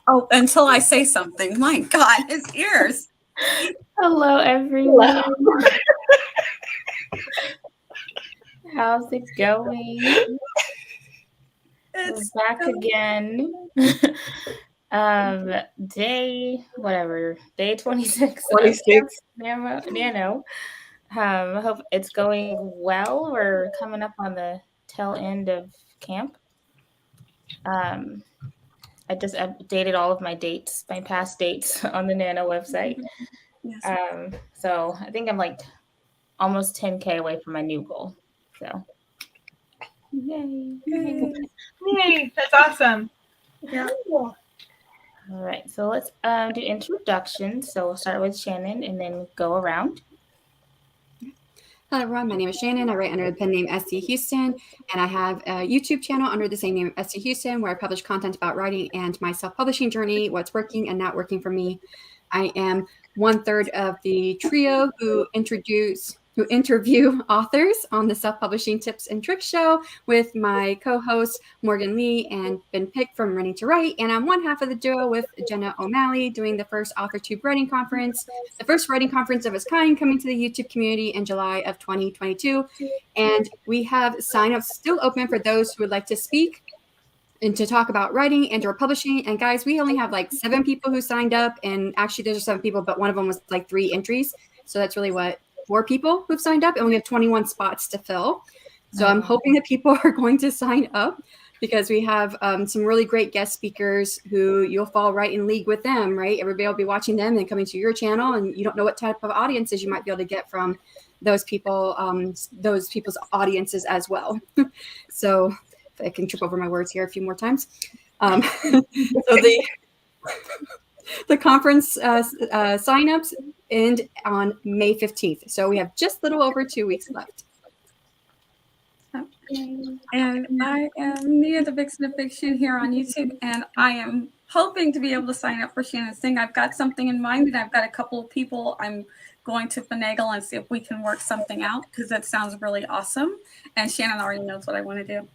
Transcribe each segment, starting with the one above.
Oh, until I say something. My God, his ears. Hello, everyone. How's it going? We're back again. Day 26 of Camp Nano. Hope it's going well. We're coming up on the tail end of camp. I just updated all of my dates, my past dates on the Nano website. Yes. So I think I'm like almost 10K away from my new goal. So Yay, that's awesome. Yeah. All right, so let's do introductions. So we'll start with Shannon and then go around. Hello everyone, my name is Shannon. I write under the pen name SC Huston, and I have a YouTube channel under the same name, SC Huston, where I publish content about writing and my self-publishing journey, what's working and not working for me. I am 1/3 of the trio who interview authors on the Self-Publishing Tips and Tricks show with my co-hosts Morgan Lee and Ben Pick from Running to Write, and I'm one half of the duo with Jenna O'Malley doing the first AuthorTube Writing Conference, the first writing conference of its kind coming to the YouTube community in July of 2022, and we have signups still open for those who would like to speak and to talk about writing and or publishing. And guys, we only have like 7 people who signed up, and actually there's 7 people, but one of them was like 3 entries, so that's really 4 people who've signed up, and we have 21 spots to fill. So I'm hoping that people are going to sign up because we have some really great guest speakers who you'll fall right in league with them, right? Everybody will be watching them and coming to your channel, and you don't know what type of audiences you might be able to get from those people's audiences as well. So if I can trip over my words here a few more times. So the conference signups end on May 15th. So we have just a little over 2 weeks left. And I am Nia, the Vixen of Fiction, here on YouTube, and I am hoping to be able to sign up for Shannon's thing. I've got something in mind, and I've got a couple of people I'm going to finagle and see if we can work something out, because that sounds really awesome. And Shannon already knows what I want to do.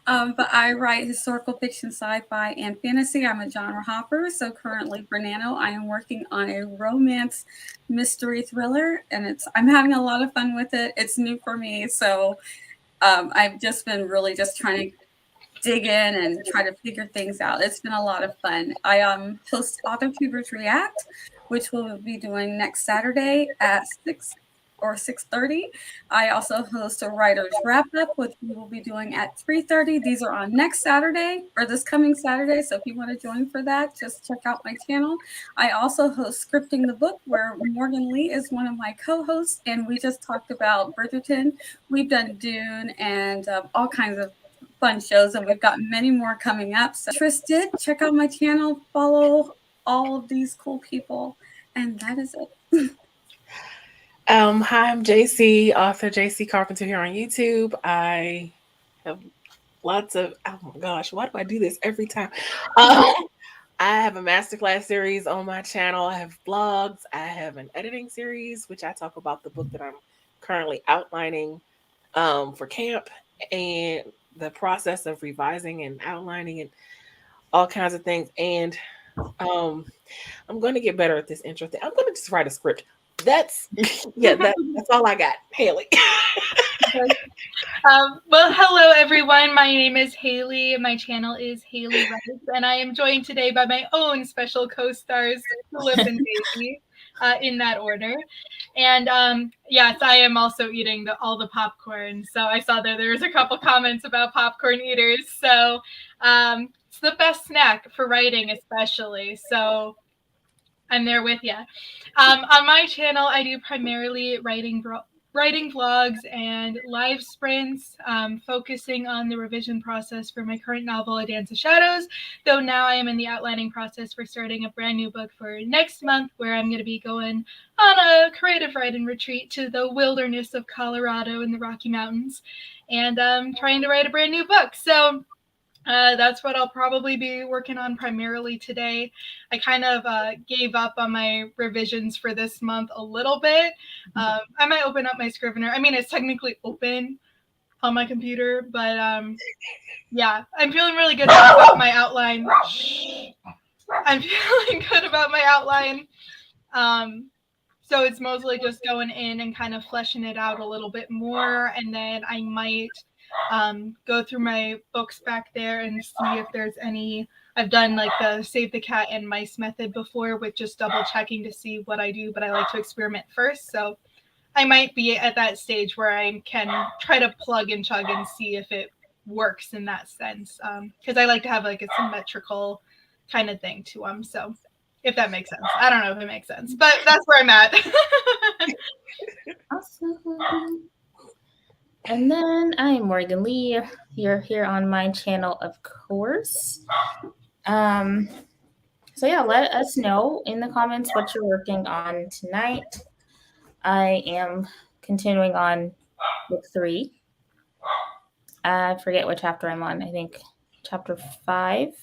But I write historical fiction, sci-fi, and fantasy. I'm a genre hopper. So currently for Nano, I am working on a romance mystery thriller, and I'm having a lot of fun with it. It's new for me, so I've just been really just trying to dig in and try to figure things out. It's been a lot of fun. I host AuthorTubers React, which we'll be doing next Saturday at 6 or 6:30. I also host a writer's wrap up, which we will be doing at 3:30. These are on next Saturday or this coming Saturday. So if you want to join for that, just check out my channel. I also host Scripting the Book, where Morgan Lee is one of my co-hosts, and we just talked about Bridgerton. We've done Dune and all kinds of fun shows, and we've got many more coming up. So interested, check out my channel, follow all of these cool people, and that is it. Hi, I'm JC, author JC Carpenter here on YouTube. I have lots of, oh my gosh, why do I do this every time? I have a masterclass series on my channel. I have blogs. I have an editing series, which I talk about the book that I'm currently outlining for camp and the process of revising and outlining and all kinds of things. And I'm going to get better at this intro thing. I'm going to just write a script. That's all I got. Haley. Well, hello everyone. My name is Haley. My channel is Haley Rice, and I am joined today by my own special co-stars, Philip and Daisy, in that order. And yes, I am also eating all the popcorn. So I saw that there was a couple comments about popcorn eaters. So it's the best snack for writing, especially. So I'm there with you. On my channel, I do primarily writing vlogs and live sprints, focusing on the revision process for my current novel, A Dance of Shadows, though now I am in the outlining process for starting a brand new book for next month, where I'm going to be going on a creative writing retreat to the wilderness of Colorado in the Rocky Mountains, and trying to write a brand new book. So that's what I'll probably be working on primarily today. I kind of gave up on my revisions for this month a little bit. I might open up my Scrivener. I mean, it's technically open, on my computer, but yeah, I'm feeling really good about my outline. I'm feeling good about my outline. So it's mostly just going in and kind of fleshing it out a little bit more, and then I might go through my books back there and see if there's any. I've done like the save the cat and mice method before with just double checking to see what I do, but I like to experiment first. So I might be at that stage where I can try to plug and chug and see if it works in that sense. Because I like to have like a symmetrical kind of thing to them. So if that makes sense. I don't know if it makes sense, but that's where I'm at. Awesome. And then I'm Morgan Lee. You're here on my channel, of course. So yeah, let us know in the comments what you're working on tonight. I am continuing on book 3. I forget what chapter I'm on. I think chapter 5.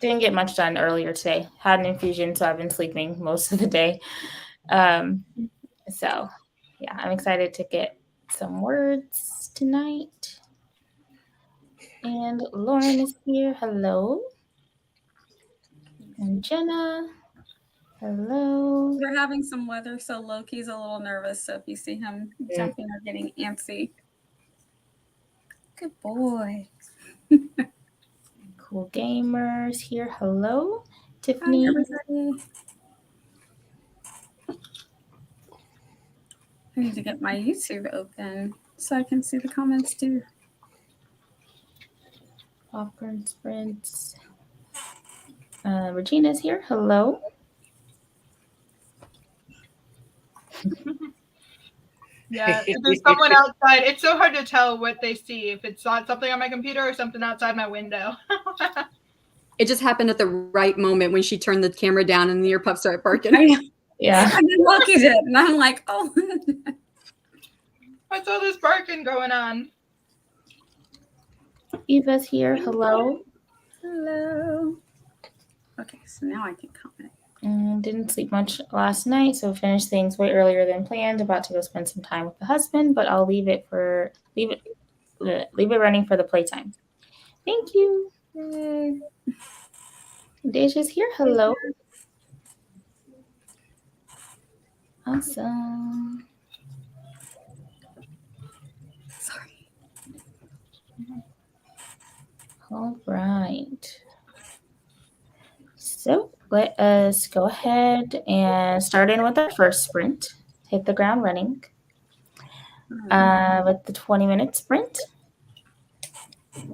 Didn't get much done earlier today. Had an infusion, so I've been sleeping most of the day. So yeah, I'm excited to get some words tonight. And Lauren is here. Hello. And Jenna. Hello. We're having some weather, so Loki's a little nervous. So if you see him jumping or getting antsy, good boy. Cool gamers here. Hello. Hi, Tiffany. everybody. I need to get my YouTube open so I can see the comments too. Popcorn Sprints. Regina's here. Hello. Yeah, if there's someone outside, it's so hard to tell what they see, if it's not something on my computer or something outside my window. It just happened at the right moment when she turned the camera down and your pup started barking. Yeah. And then Loki did, and I'm like, oh. I saw this barking going on. Eva's here. Hello. Hello. Okay, so now I can comment. Didn't sleep much last night, so finished things way earlier than planned. About to go spend some time with the husband, but I'll leave it running for the playtime. Thank you. Yay. Deja's here. Hello. Awesome. Sorry. All right. So let us go ahead and start in with our first sprint. Hit the ground running with the 20-minute sprint. All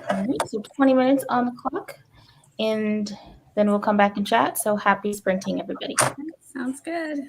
right, so 20 minutes on the clock, and then we'll come back and chat. So happy sprinting, everybody. Sounds good.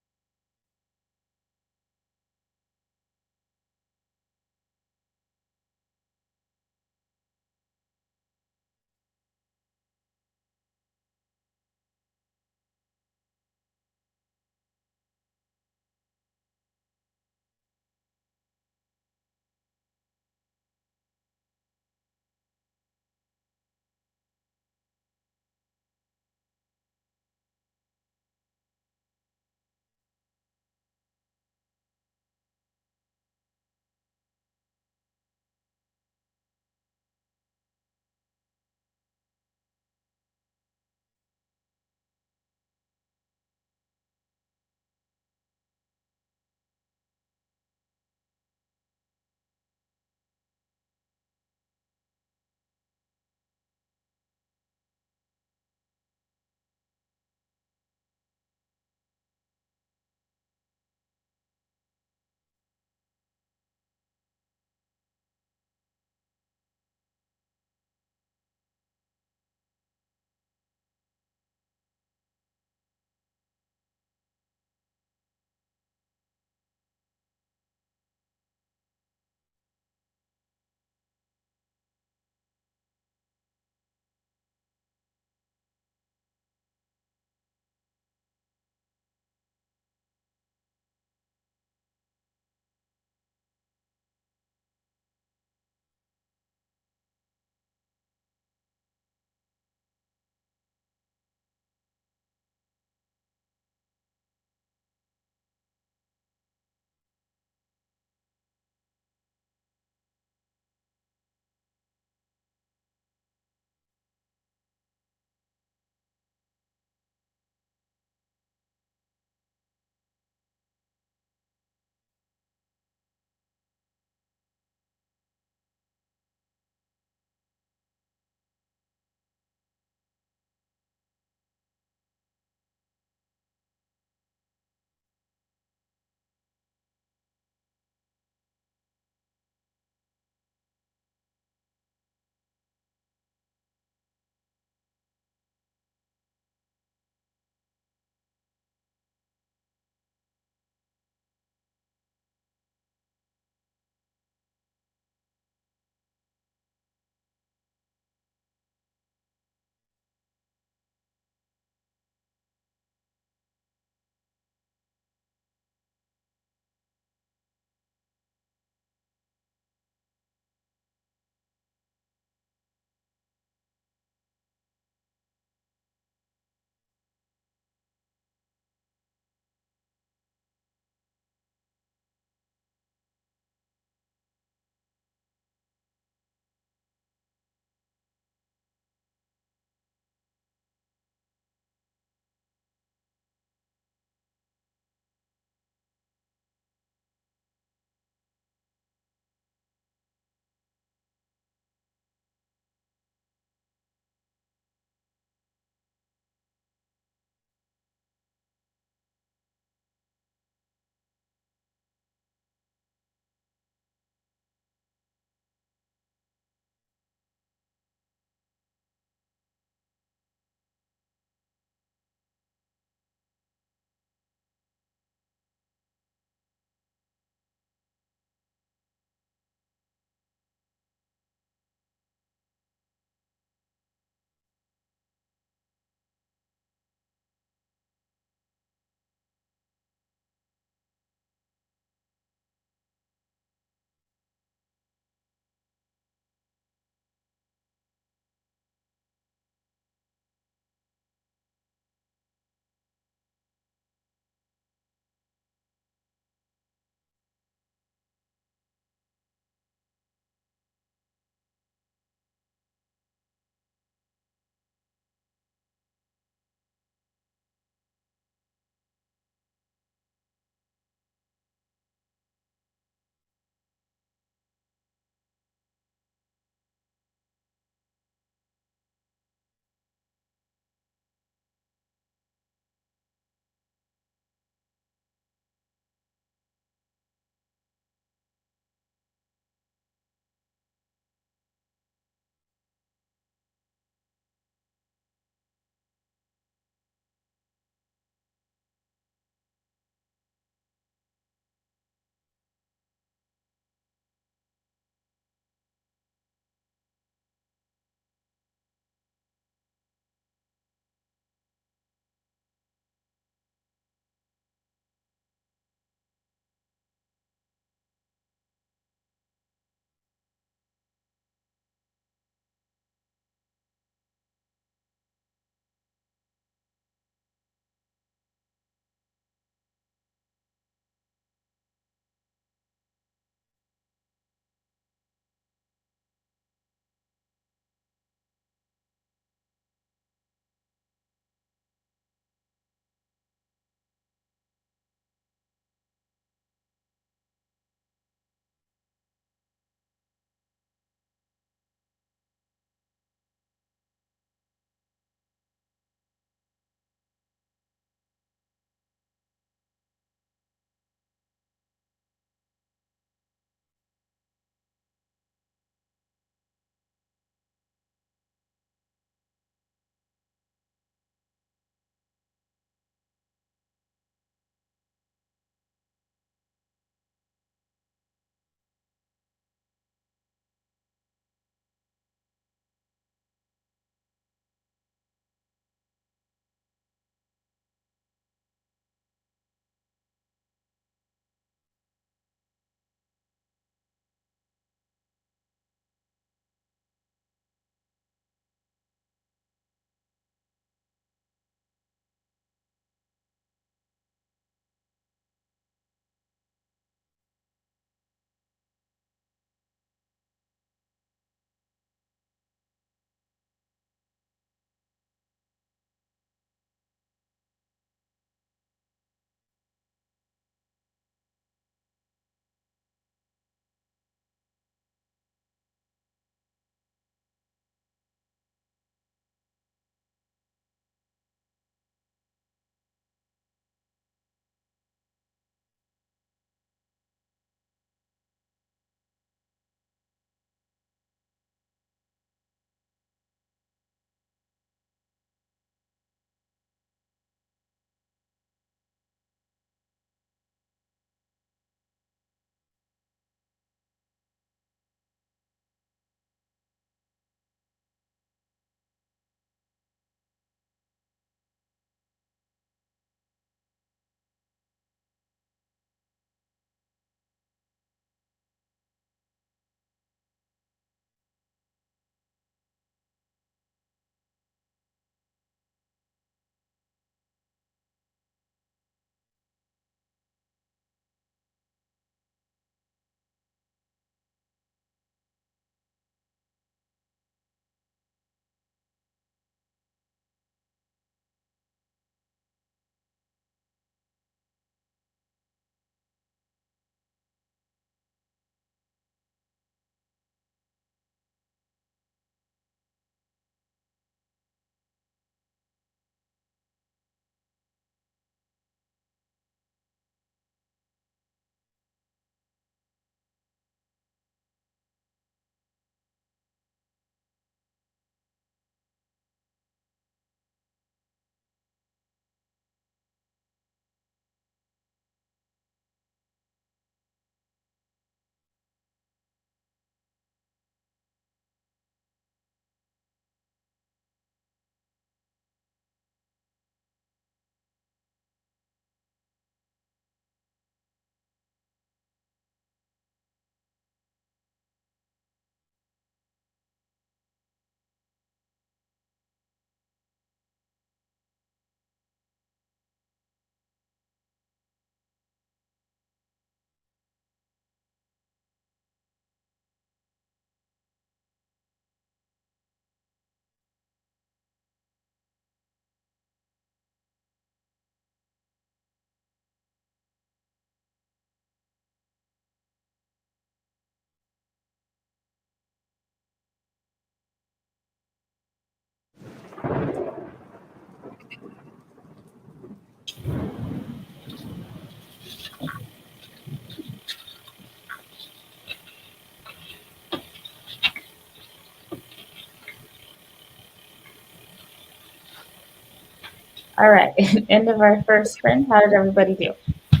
All right. End of our first sprint. How did everybody do? I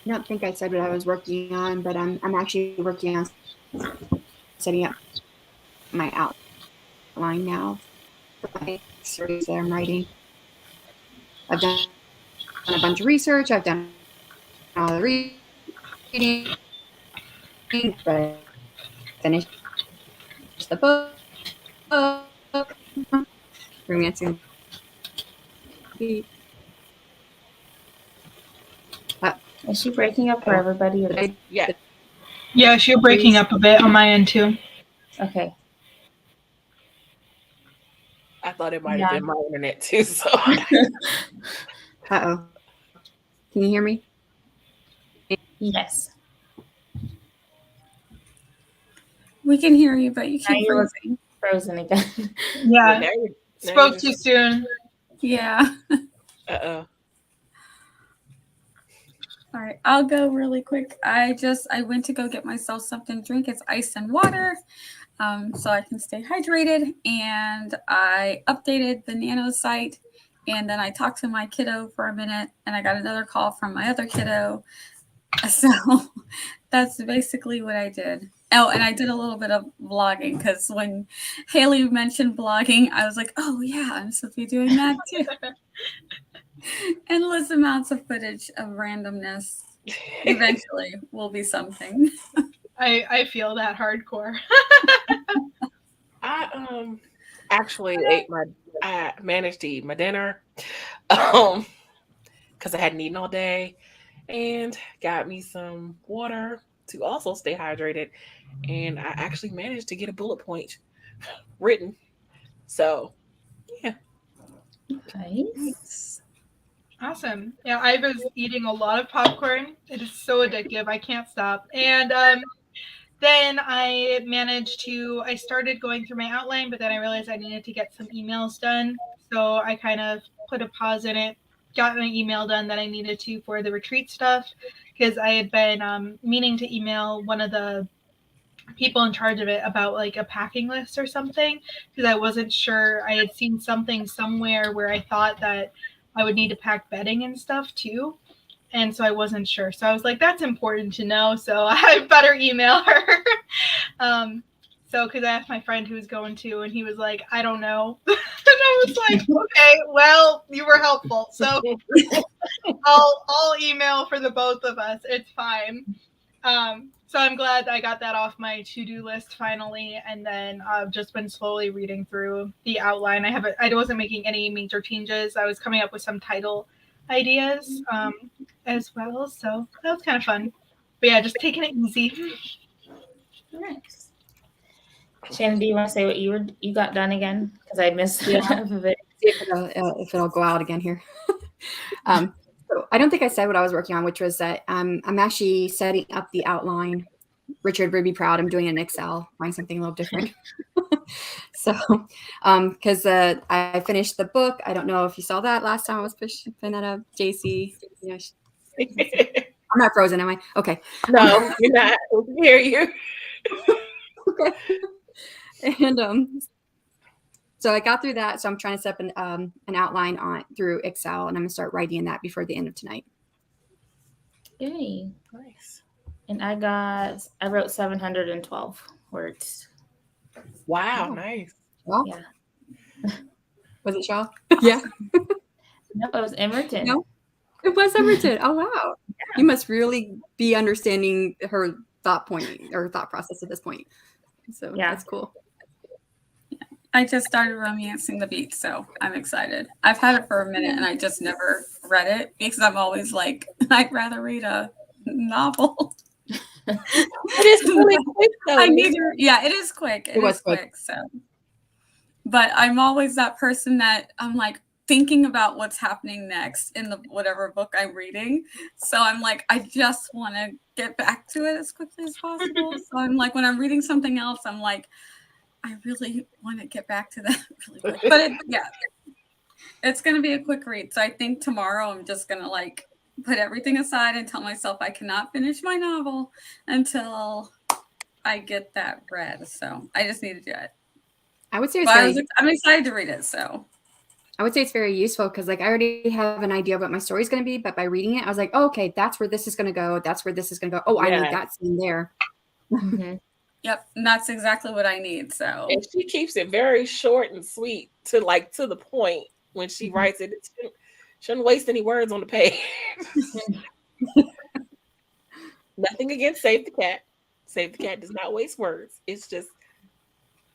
don't think I said what I was working on, but I'm actually working on setting up my outline now for my series that I'm writing. I've done a bunch of research. I've done all the reading, but I finished the book. Romancing. Is she breaking up for everybody? Or just... Yeah. Yeah, you're breaking up a bit on my end too. Okay. I thought it might have been my internet too. So. Uh-oh. Can you hear me? Yes. We can hear you, but you keep freezing. Frozen again. Yeah. Spoke too soon. Yeah. Uh-oh. All right, I'll go really quick. I went to go get myself something to drink. It's ice and water, so I can stay hydrated. And I updated the Nano site, and then I talked to my kiddo for a minute, and I got another call from my other kiddo. So that's basically what I did. Oh, and I did a little bit of vlogging because when Haley mentioned blogging, I was like, oh yeah, I'm supposed to be doing that too. Endless amounts of footage of randomness. Eventually will be something. I feel that hardcore. I actually I managed to eat my dinner because I hadn't eaten all day, and got me some water to also stay hydrated, and I actually managed to get a bullet point written. So yeah. Nice. Awesome. Yeah, I was eating a lot of popcorn. It is so addictive. I can't stop. And then I started going through my outline, but then I realized I needed to get some emails done. So I kind of put a pause in it, got my email done that I needed to for the retreat stuff, because I had been meaning to email one of the people in charge of it about like a packing list or something, because I wasn't sure. I had seen something somewhere where I thought that I would need to pack bedding and stuff too. And so I wasn't sure. So I was like, that's important to know. So I better email her. Because I asked my friend who was going to, and he was like, I don't know. And I was like, okay, well, you were helpful. So I'll email for the both of us. It's fine. So I'm glad I got that off my to-do list finally, and then I've just been slowly reading through the outline. I wasn't making any major changes. I was coming up with some title ideas as well, so that was kind of fun. But yeah, just taking it easy. Nice. Shannon, do you want to say what you got done again? Because I missed half of it. See if it'll go out again here. So I don't think I said what I was working on, which was that I'm actually setting up the outline. Richard would be proud. I'm doing it in Excel, trying something a little different. So, because I finished the book. I don't know if you saw that last time I was pushing that up, JC. You know, I'm not frozen, am I? Okay. No, you're not. I can hear you. Okay. And so I got through that. So I'm trying to set up an outline through Excel, and I'm gonna start writing that before the end of tonight. Yay. Nice. And I wrote 712 words. Wow, nice. Shaw? Yeah. Was it Shaw? Yeah. No, it was Emerton. No, it was Emerton. Oh wow. Yeah. You must really be understanding her thought process at this point. So yeah, that's cool. I just started romancing the beat, so I'm excited. I've had it for a minute, and I just never read it because I'm always like, I'd rather read a novel. It is really quick, though. It is quick. It was quick. So, but I'm always that person that I'm like thinking about what's happening next in the whatever book I'm reading. So I'm like, I just want to get back to it as quickly as possible. So I'm like, when I'm reading something else, I'm like, I really want to get back to that really quick. But it's going to be a quick read. So I think tomorrow I'm just going to like put everything aside and tell myself I cannot finish my novel until I get that read. So I just need to do it. I would say I'm excited to read it. So I would say it's very useful because like I already have an idea of what my story is going to be, but by reading it, I was like, oh, okay, that's where this is going to go. That's where this is going to go. Oh, I need that scene there. Mhm. Yep, and that's exactly what I need. So And she keeps it very short and sweet to the point when she writes it. She shouldn't waste any words on the page. Nothing against Save the Cat. Save the Cat does not waste words. It's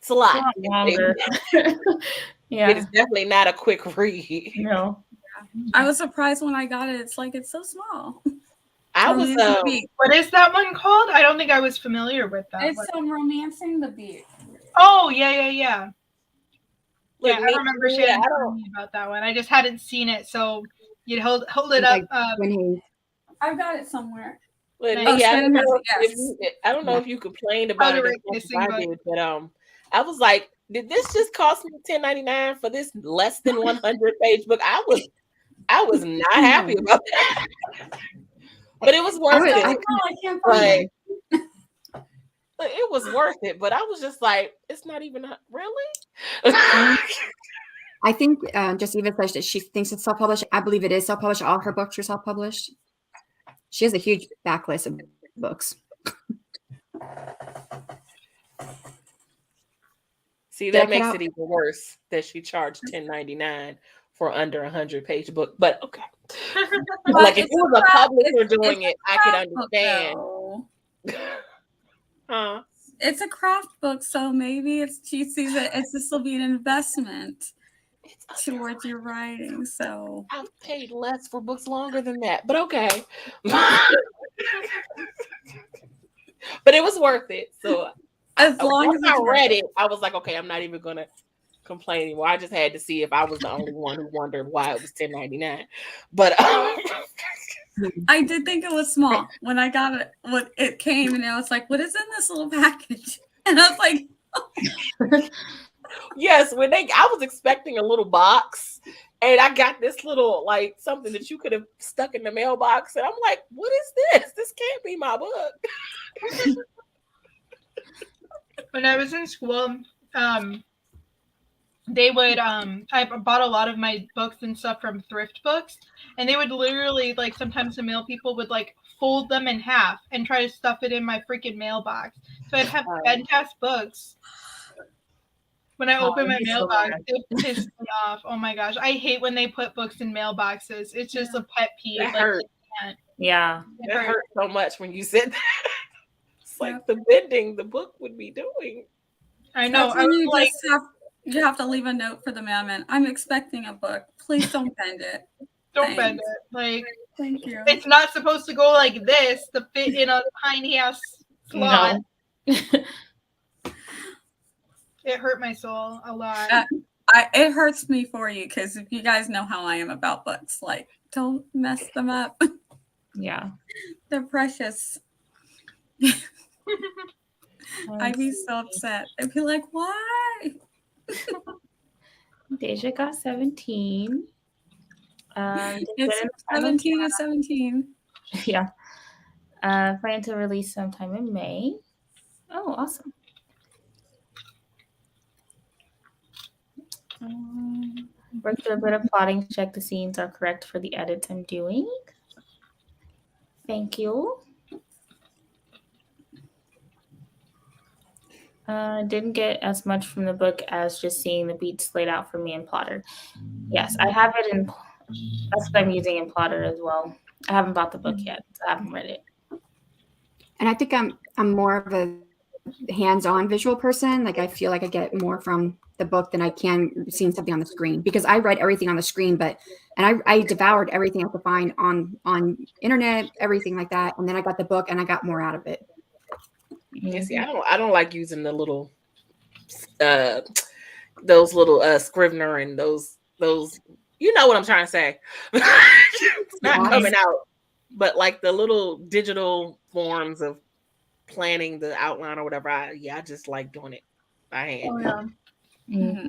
a lot. Longer. It is definitely not a quick read. No. I was surprised when I got it. It's like it's so small. I was what is that one called? I don't think I was familiar with that. It's Romancing the Beat. Oh, yeah. Look, I remember Shannon telling me about that one. I just hadn't seen it, so you'd hold it up. I've got it somewhere. Look, I don't know if you complained about it as much as I did, but I was like, did this just cost me $10.99 for this less than 100-page book? I was not happy about that. But it was worth it. I can't find it. It was worth it, but I was just like, it's not even really. I think just Eva says that she thinks it's self-published. I believe it is self-published. All her books are self-published. She has a huge backlist of books. See, that makes it even worse that she charged $10.99 for under 100-page book. But okay, like if it was a publisher doing it, I could understand. It's a craft book, so maybe she sees it. This will be an investment towards your writing. So I've paid less for books longer than that, but okay. But it was worth it. So as long as I read it, I was like, okay, I'm not even gonna complain anymore. I just had to see if I was the only one who wondered why it was $10.99. But I did think it was small when I got it. When it came, and I was like, "What is in this little package?" And I was like, oh. Yes, I was expecting a little box, and I got this little like something that you could have stuck in the mailbox, and I'm like, "What is this? This can't be my book." When I was in school, they would I bought a lot of my books and stuff from thrift books, and they would literally like sometimes the mail people would like fold them in half and try to stuff it in my freaking mailbox. So I'd have fantastic books. When I open my mailbox, it pisses me off. Oh my gosh, I hate when they put books in mailboxes. It's just a pet peeve. That hurt. Yeah, it hurt so much when you said that. It's like the bending the book would be doing. I know. You have to leave a note for the mailman. I'm expecting a book. Please don't bend it. Don't bend it. Like, thank you. It's not supposed to go like this to fit in a tiny ass slot. No. It hurt my soul a lot. It hurts me for you because if you guys know how I am about books, like don't mess them up. Yeah, they're precious. I'd be so upset. I'd be like, why? Deja got 17. It's 17 of 17. Yeah. Plan to release sometime in May. Oh, awesome. Work through a bit of plotting. Check the scenes are correct for the edits I'm doing. Thank you. Didn't get as much from the book as just seeing the beats laid out for me in Plotter. Yes, I have it in. That's what I'm using in Plotter as well. I haven't bought the book yet, so I haven't read it. And I think I'm more of a hands-on visual person. Like I feel like I get more from the book than I can seeing something on the screen because I read everything on the screen, and I devoured everything I could find on internet, everything like that. And then I got the book and I got more out of it. Yeah, see, I don't like using the little those little Scrivener and those you know what I'm trying to say. It's not coming out, but like the little digital forms of planning the outline or whatever. I just like doing it by hand. Oh, yeah. Mm-hmm.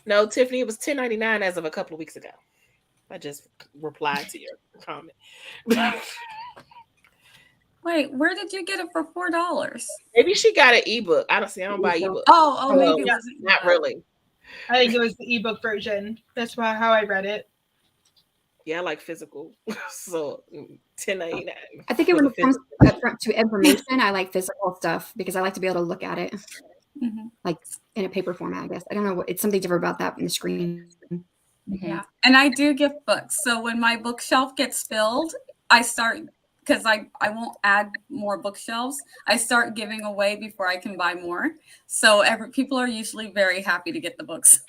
No, Tiffany, it was $10.99 as of a couple of weeks ago. I just replied to your comment. Wait, where did you get it for $4? Maybe she got an ebook. I don't buy ebooks. Oh, maybe not really. I think it was the ebook version. That's how I read it. Yeah, I like physical. So $10.99. I think when it comes to information, I like physical stuff because I like to be able to look at it, like in a paper format. I guess I don't know. It's something different about that in the screen. Yeah, and I do gift books. So when my bookshelf gets filled, I start, because I won't add more bookshelves. I start giving away before I can buy more. So people are usually very happy to get the books.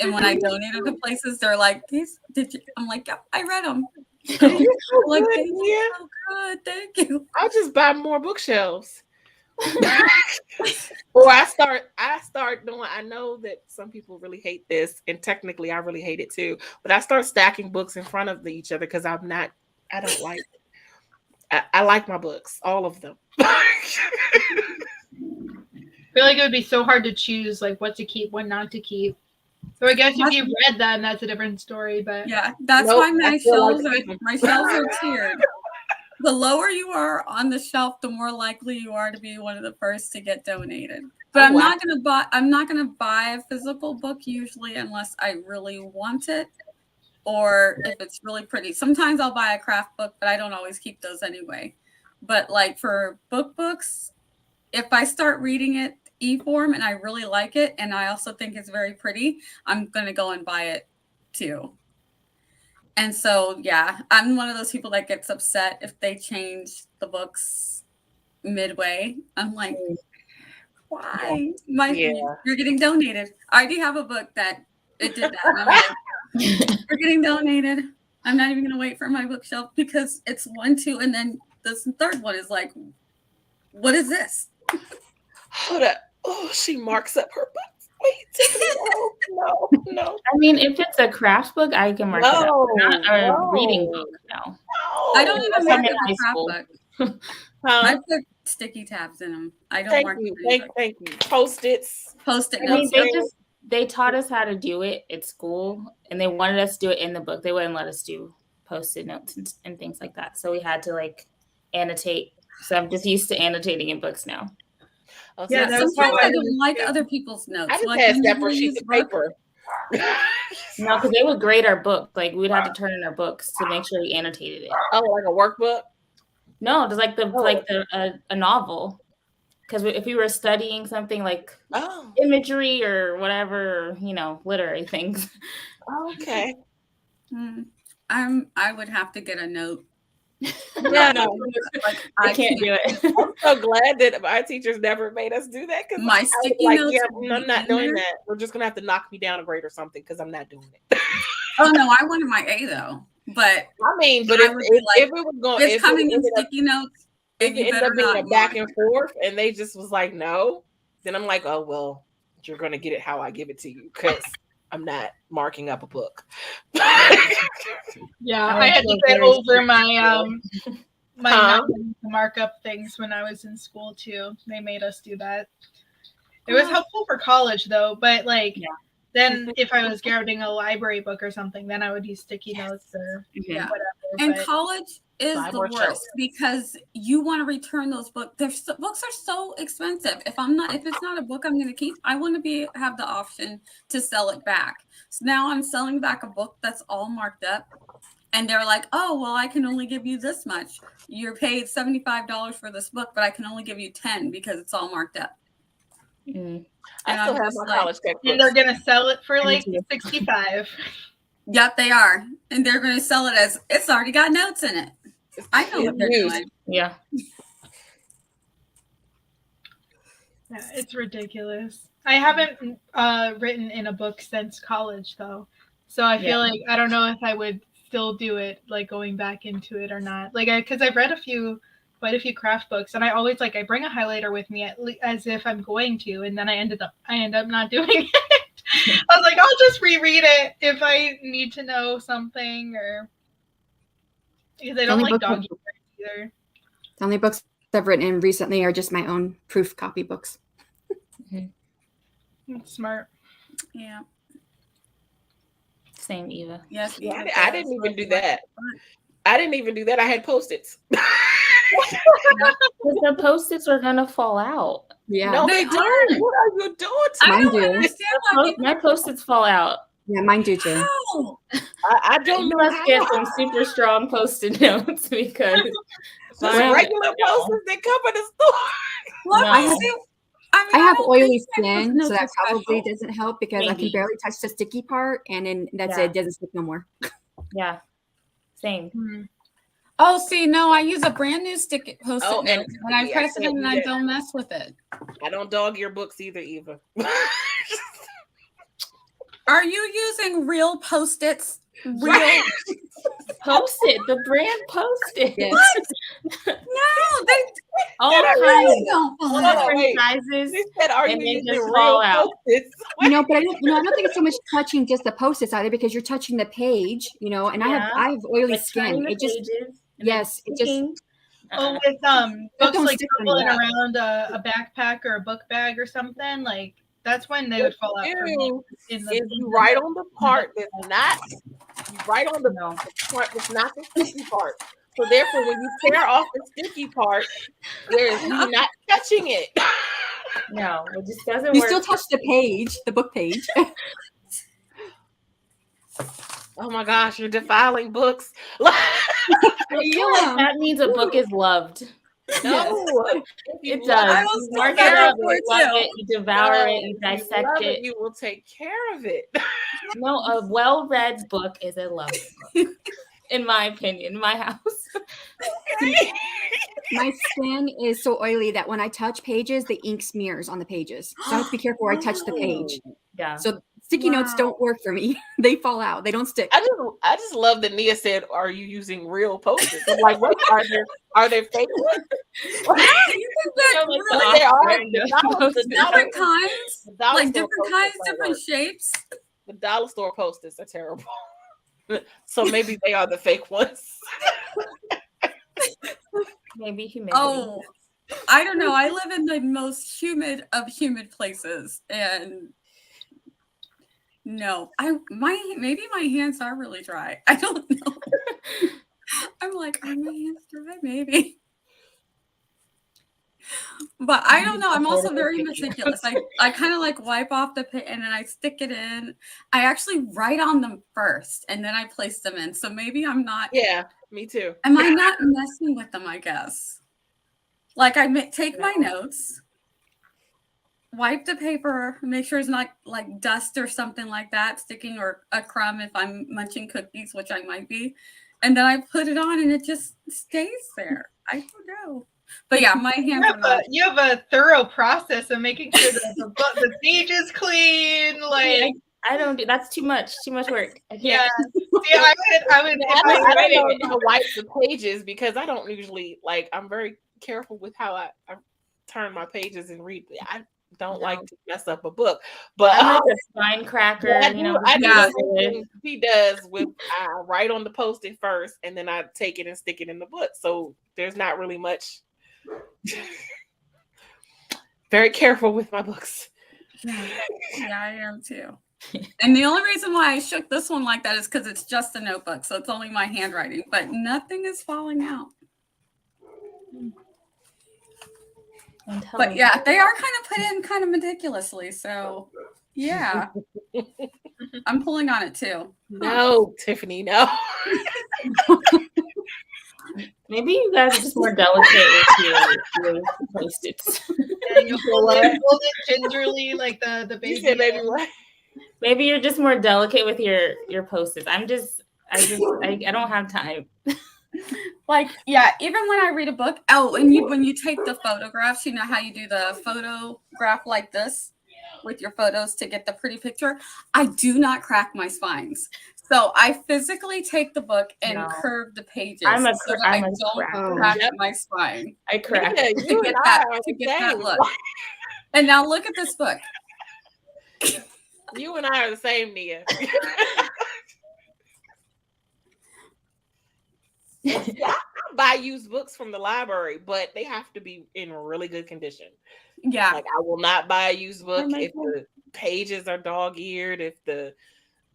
And when I donate them to places, they're like, "These did you?" I'm like, "Yep, I read them." Like, thank you, so good, thank you. I'll just buy more bookshelves. Or I start doing. I know that some people really hate this, and technically, I really hate it too. But I start stacking books in front of each other because I don't like it. I like my books, all of them. I feel like it would be so hard to choose like what to keep, what not to keep. So I guess if you read them, that's a different story. But yeah, that's why my shelves are tiered. The lower you are on the shelf, the more likely you are to be one of the first to get donated. But I'm not gonna buy a physical book usually unless I really want it, or if it's really pretty. Sometimes I'll buy a craft book, but I don't always keep those anyway. But like for books, if I start reading it e-form and I really like it and I also think it's very pretty, I'm gonna go and buy it too. And so, yeah, I'm one of those people that gets upset if they change the books midway. I'm like, why? You're getting donated. I already have a book that it did that. And I'm like, you're getting donated. I'm not even going to wait for my bookshelf because it's 1, 2, and then this third one is like, what is this? Hold up. Oh, she marks up her book. Wait, no. I mean, if it's a craft book, I can mark it up. Not a reading book, no. I don't even mark up a craft book. I put sticky tabs in them. I don't mark them. Thank you. Post-its. Post-it notes. I mean, they taught us how to do it at school, and they wanted us to do it in the book. They wouldn't let us do post-it notes and things like that. So we had to like annotate. So I'm just used to annotating in books now. Yeah, sometimes I don't like other people's notes. I just had separate sheets of paper. No, because they would grade our book. Like we'd have to turn in our books to make sure we annotated it. Oh, like a workbook? No, just like a novel. Because if we were studying something like imagery or whatever, literary things. Okay. I would have to get a note. Yeah, no, I can't do it. I'm so glad that our teachers never made us do that. Because my sticky notes. I'm not doing that. We're just gonna have to knock me down a grade or something because I'm not doing it. Oh no, I wanted my A though. But I mean, but if it was going, it's coming in sticky notes. If it ended up being a back and forth, and they just was like, no, then I'm like, oh well, you're gonna get it how I give it to you because I'm not marking up a book. Yeah, I had to get over my not to mark up things when I was in school too. They made us do that. It was helpful for college though, but then if I was getting a library book or something, then I would use sticky notes or whatever. And college is the worst because you want to return those books. Books are so expensive. If it's not a book I'm going to keep, I want to have the option to sell it back. So now I'm selling back a book that's all marked up, and they're like, "Oh, well, I can only give you this much. You're paid $75 for this book, but I can only give you $10 because it's all marked up." And I still have my college textbooks. And they're gonna sell it for like $65. Yep, they are, and they're going to sell it as it's already got notes in it. I know what they're doing. Yeah. Yeah, it's ridiculous. I haven't written in a book since college though, so I feel like I don't know if I would still do it, like going back into it or not. Like, because I've read quite a few craft books, and I always I bring a highlighter with me as if I'm going to, and then I end up not doing it. I was like, I'll just reread it if I need to know something, or because I don't like dog either. The only books I've written in recently are just my own proof copy books. That's smart. Yeah. Same, Eva. Yes. Yeah, I didn't even do that. I didn't even do that. I had Post-its. The Post-its are gonna fall out. Yeah. No, They they don't. What are you doing to I Mine don't do. understand why people. My post-its fall out. Yeah, mine do too. How? I don't You know must how. get some super strong post-it notes because Just mine- regular no. posters that come in the store. Let No. me see. I mean, I have don't oily think that skin, those so notes that are probably special. doesn't help because I can Maybe. barely touch the sticky part, and then that's Yeah. it. It doesn't stick no more. Yeah, same. Oh, see, no, I use a brand new stick post-it Oh, note, and I I press it can't in and do I that. don't mess with it. I don't dog your books either, Eva. Are you using real post-its? Real? Post-it, the brand Post-it. Yes. No, they All really kinds, don't all fall out. different wait. sizes. They said, "Are And you they using just real fall out. Post-its?" But I don't think it's so much touching just the post-its either because you're touching the page, and I Yeah. have oily Like turning skin. the It just pages. and yes, then it just sticking. Oh, Uh-uh. with books don't like stick on traveling that. around a backpack or a book bag or something, like that's when they would fall out for me. In the If you write on the part that's not, you write on the No. part that's not the sticky part. So therefore, when you tear off the sticky part, you're not touching it. No, it just doesn't you work. still touch the page, the book page. Oh my gosh, you're defiling books. I feel like that means a book is loved. No, It does. I You was mark thinking it up, before you love too. it, you devour it, you If you dissect love it. you will take care of it. No, a well-read book is a loved book. In my opinion, my house. My skin is so oily that when I touch pages, the ink smears on the pages. So I have to be careful where I touch the page. Yeah. So sticky notes don't work for me. They fall out. They don't stick. I just love that Nia said, "Are you using real Post-its?" I'm like, what are there fake ones? You can get like really There are Post-it different kinds, the dollar like store different kinds, Post-its don't different work. shapes. The dollar store Post-its are terrible. So maybe they are the fake ones. Maybe humidity. Oh, I don't know. I live in the most humid of humid places, and no, maybe my hands are really dry. I don't know. I'm like, are my hands dry? Maybe. But I don't know. I'm also very meticulous. I kind of like wipe off the pit and then I stick it in. I actually write on them first and then I place them in. So maybe I'm not. Yeah, me too. Am I not messing with them? I guess. Like I take my notes, wipe the paper, make sure it's not like dust or something like that sticking or a crumb if I'm munching cookies, which I might be. And then I put it on and it just stays there. I don't know. But yeah, my hands are not. You have a thorough process of making sure that the page is clean. Like I don't do that's too much work. yeah, I would. I don't know how to wipe the pages because I don't usually I'm very careful with how I turn my pages and read. I don't like to mess up a book, but I'm like a spine cracker. I do the same thing he does with I write on the Post-it first and then I take it and stick it in the book. So there's not really much. Very careful with my books. Yeah, I am too. And the only reason why I shook this one like that is because it's just a notebook, so it's only my handwriting, but nothing is falling out. But yeah, they are kind of put in kind of meticulously, so yeah. I'm pulling on it too. No, Tiffany, no. Maybe you guys are just more delicate with your Post-its. Yeah, you hold it gingerly like the baby. You said baby what? Maybe you're just more delicate with your Post-its. I don't have time. Like, yeah, even when I read a book, and when you take the photographs, you know how you do the photograph like this with your photos to get the pretty picture? I do not crack my spines. So I physically take the book and curve the pages I don't crack my spine. I crack to get that look. And now look at this book. You and I are the same, Nia. I buy used books from the library, but they have to be in really good condition. Yeah. Like I will not buy a used book if the pages are dog-eared, if the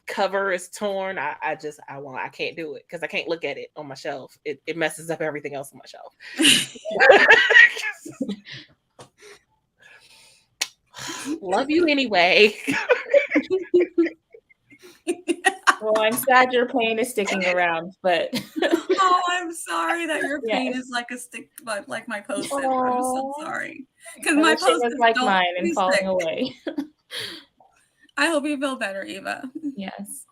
cover is torn. I can't do it because I can't look at it on my shelf. It messes up everything else on my shelf. love you anyway. Well, I'm sad your pain is sticking around, but Oh, I'm sorry that your pain Yes. is like a stick, like my post-it. I'm so Aw. sorry. Because I my wish it was post-its like don't mine and be falling stick. away. I hope you feel better, Eva. Yes.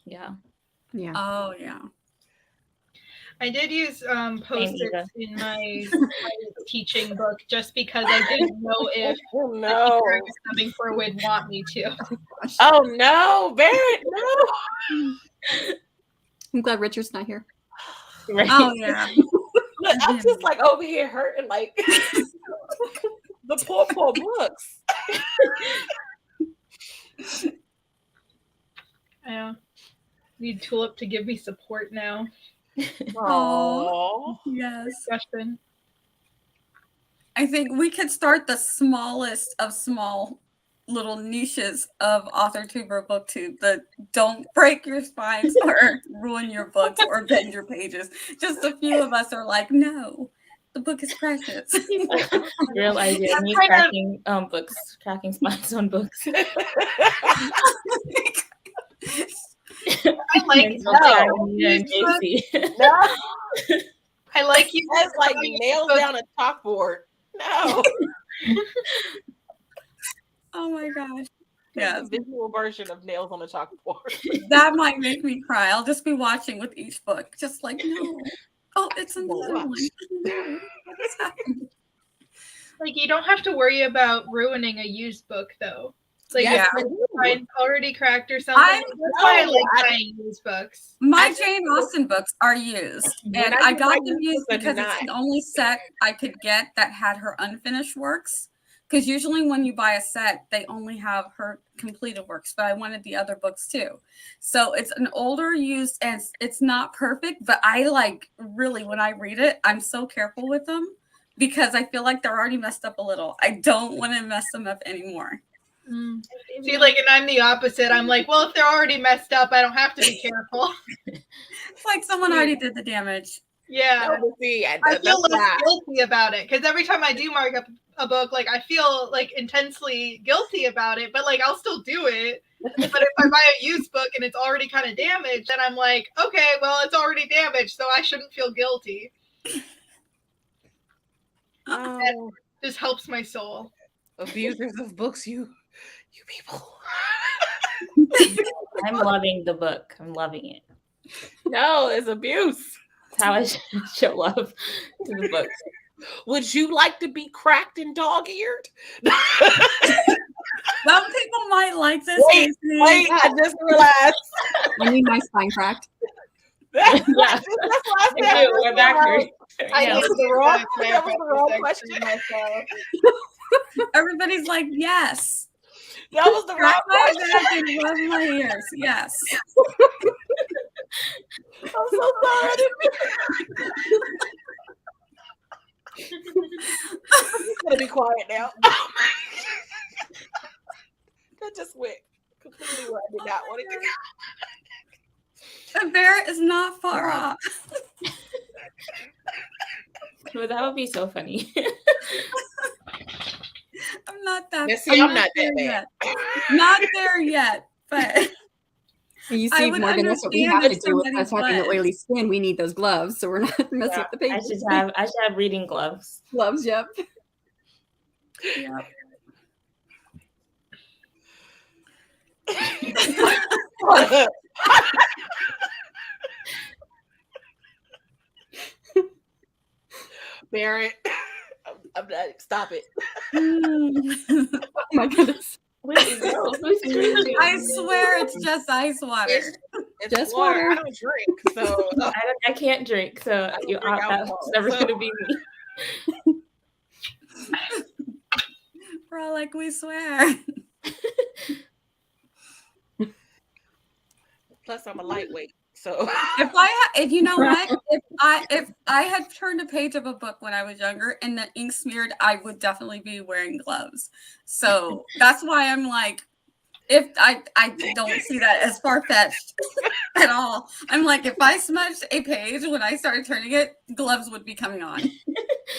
Yeah. Yeah. Oh, yeah. I did use Eva. post-its in my teaching book just because I didn't know if Oh the no. teacher I was coming for would want me to. Oh no, Barrett, no. I'm glad Richard's not here. Right. Oh, yeah. Look, I'm just like over here hurting like the poor books. I need Tulip to give me support now. Aww. Yes. Discussion. I think we could start the smallest of small little niches of AuthorTube or BookTube that don't break your spines or ruin your books or bend your pages. Just a few of us are like, no, the book is precious. Real idea. Me cracking books, cracking spines on books. I like No, I like you. that's like nails down a chalkboard. No. Oh my gosh. Yeah, Yeah, the visual version of nails on a chalkboard. that might make me cry. I'll just be watching with each book, just like, no. Oh, it's another one. No, what is happening? Like, you don't have to worry about ruining a used book, though. Like, Yeah. if it's already cracked or something. That's why I like buying used books. My Jane Austen books are used, and I got them used books are because it's not. the only set I could get that had her unfinished works. Because usually when you buy a set, they only have her completed works, but I wanted the other books too. So it's an older used, and it's not perfect, but I like really, when I read it, I'm so careful with them because I feel like they're already messed up a little. I don't want to mess them up anymore. See, like, and I'm the opposite. I'm like, well, if they're already messed up, I don't have to be careful. It's like someone already did the damage. Yeah. No, see, I feel less guilty about it because every time I do mark up a book, like, I feel like intensely guilty about it, but like, I'll still do it. But if I buy a used book and it's already kind of damaged, then I'm like, okay, well, it's already damaged, so I shouldn't feel guilty. That just helps my soul. Abusers of books, you people. I'm loving the book. I'm loving it. No, it's abuse. That's how I show love to the books. Would you like to be cracked and dog-eared? Some people might like this. Wait, I just realized. I need my spine cracked. That's Yeah. what I said. We're back here. I Yeah. did That was the wrong question. myself. Everybody's like, yes. That was the wrong Wrap my question. back and rub my ears. Yes. I'm so sorry. I'm just gonna be quiet now. That just went completely where I did not want it to go. The bear is not far off. Well, that would be so funny. I'm not that. Now, see, I'm not that there bad. yet. Not there yet, but You I see, would Morgan, that's what we understand have to if do with us somebody having the was. oily skin. We need those gloves, so we're not messing up the I pages. should have reading gloves. Gloves, yep. Yeah. Barrett, I'm not. Stop it. Oh my goodness. Wait, no, who's drinking? I swear it's just ice water. It's Just water. water. I don't drink, so I can't drink, so don't you, drink that's alcohol, never so- going to be me. We're all like, we swear. plus I'm a lightweight. So If you know what, if I had turned a page of a book when I was younger and the ink smeared, I would definitely be wearing gloves. So that's why I'm like, if I don't see that as far-fetched. at all. I'm like, if I smudged a page when I started turning it, gloves would be coming on.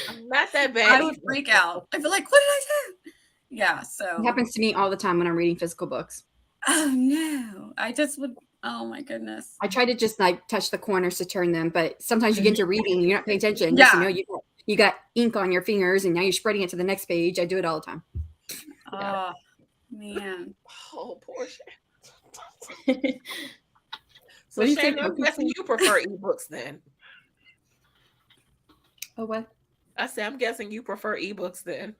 I'm not that bad. I would freak out. I'd be like, what did I do? Yeah, so. It happens to me all the time when I'm reading physical books. Oh, no. I just would, oh my goodness. I try to just like touch the corners to turn them, but sometimes you get into reading and you're not paying attention. Yeah. You know, you got ink on your fingers and now you're spreading it to the next page. I do it all the time. Oh, man. Oh, poor Shannon. What So do you Shannon, think? I'm guessing you prefer ebooks then. Oh, what? I say I'm guessing you prefer ebooks then.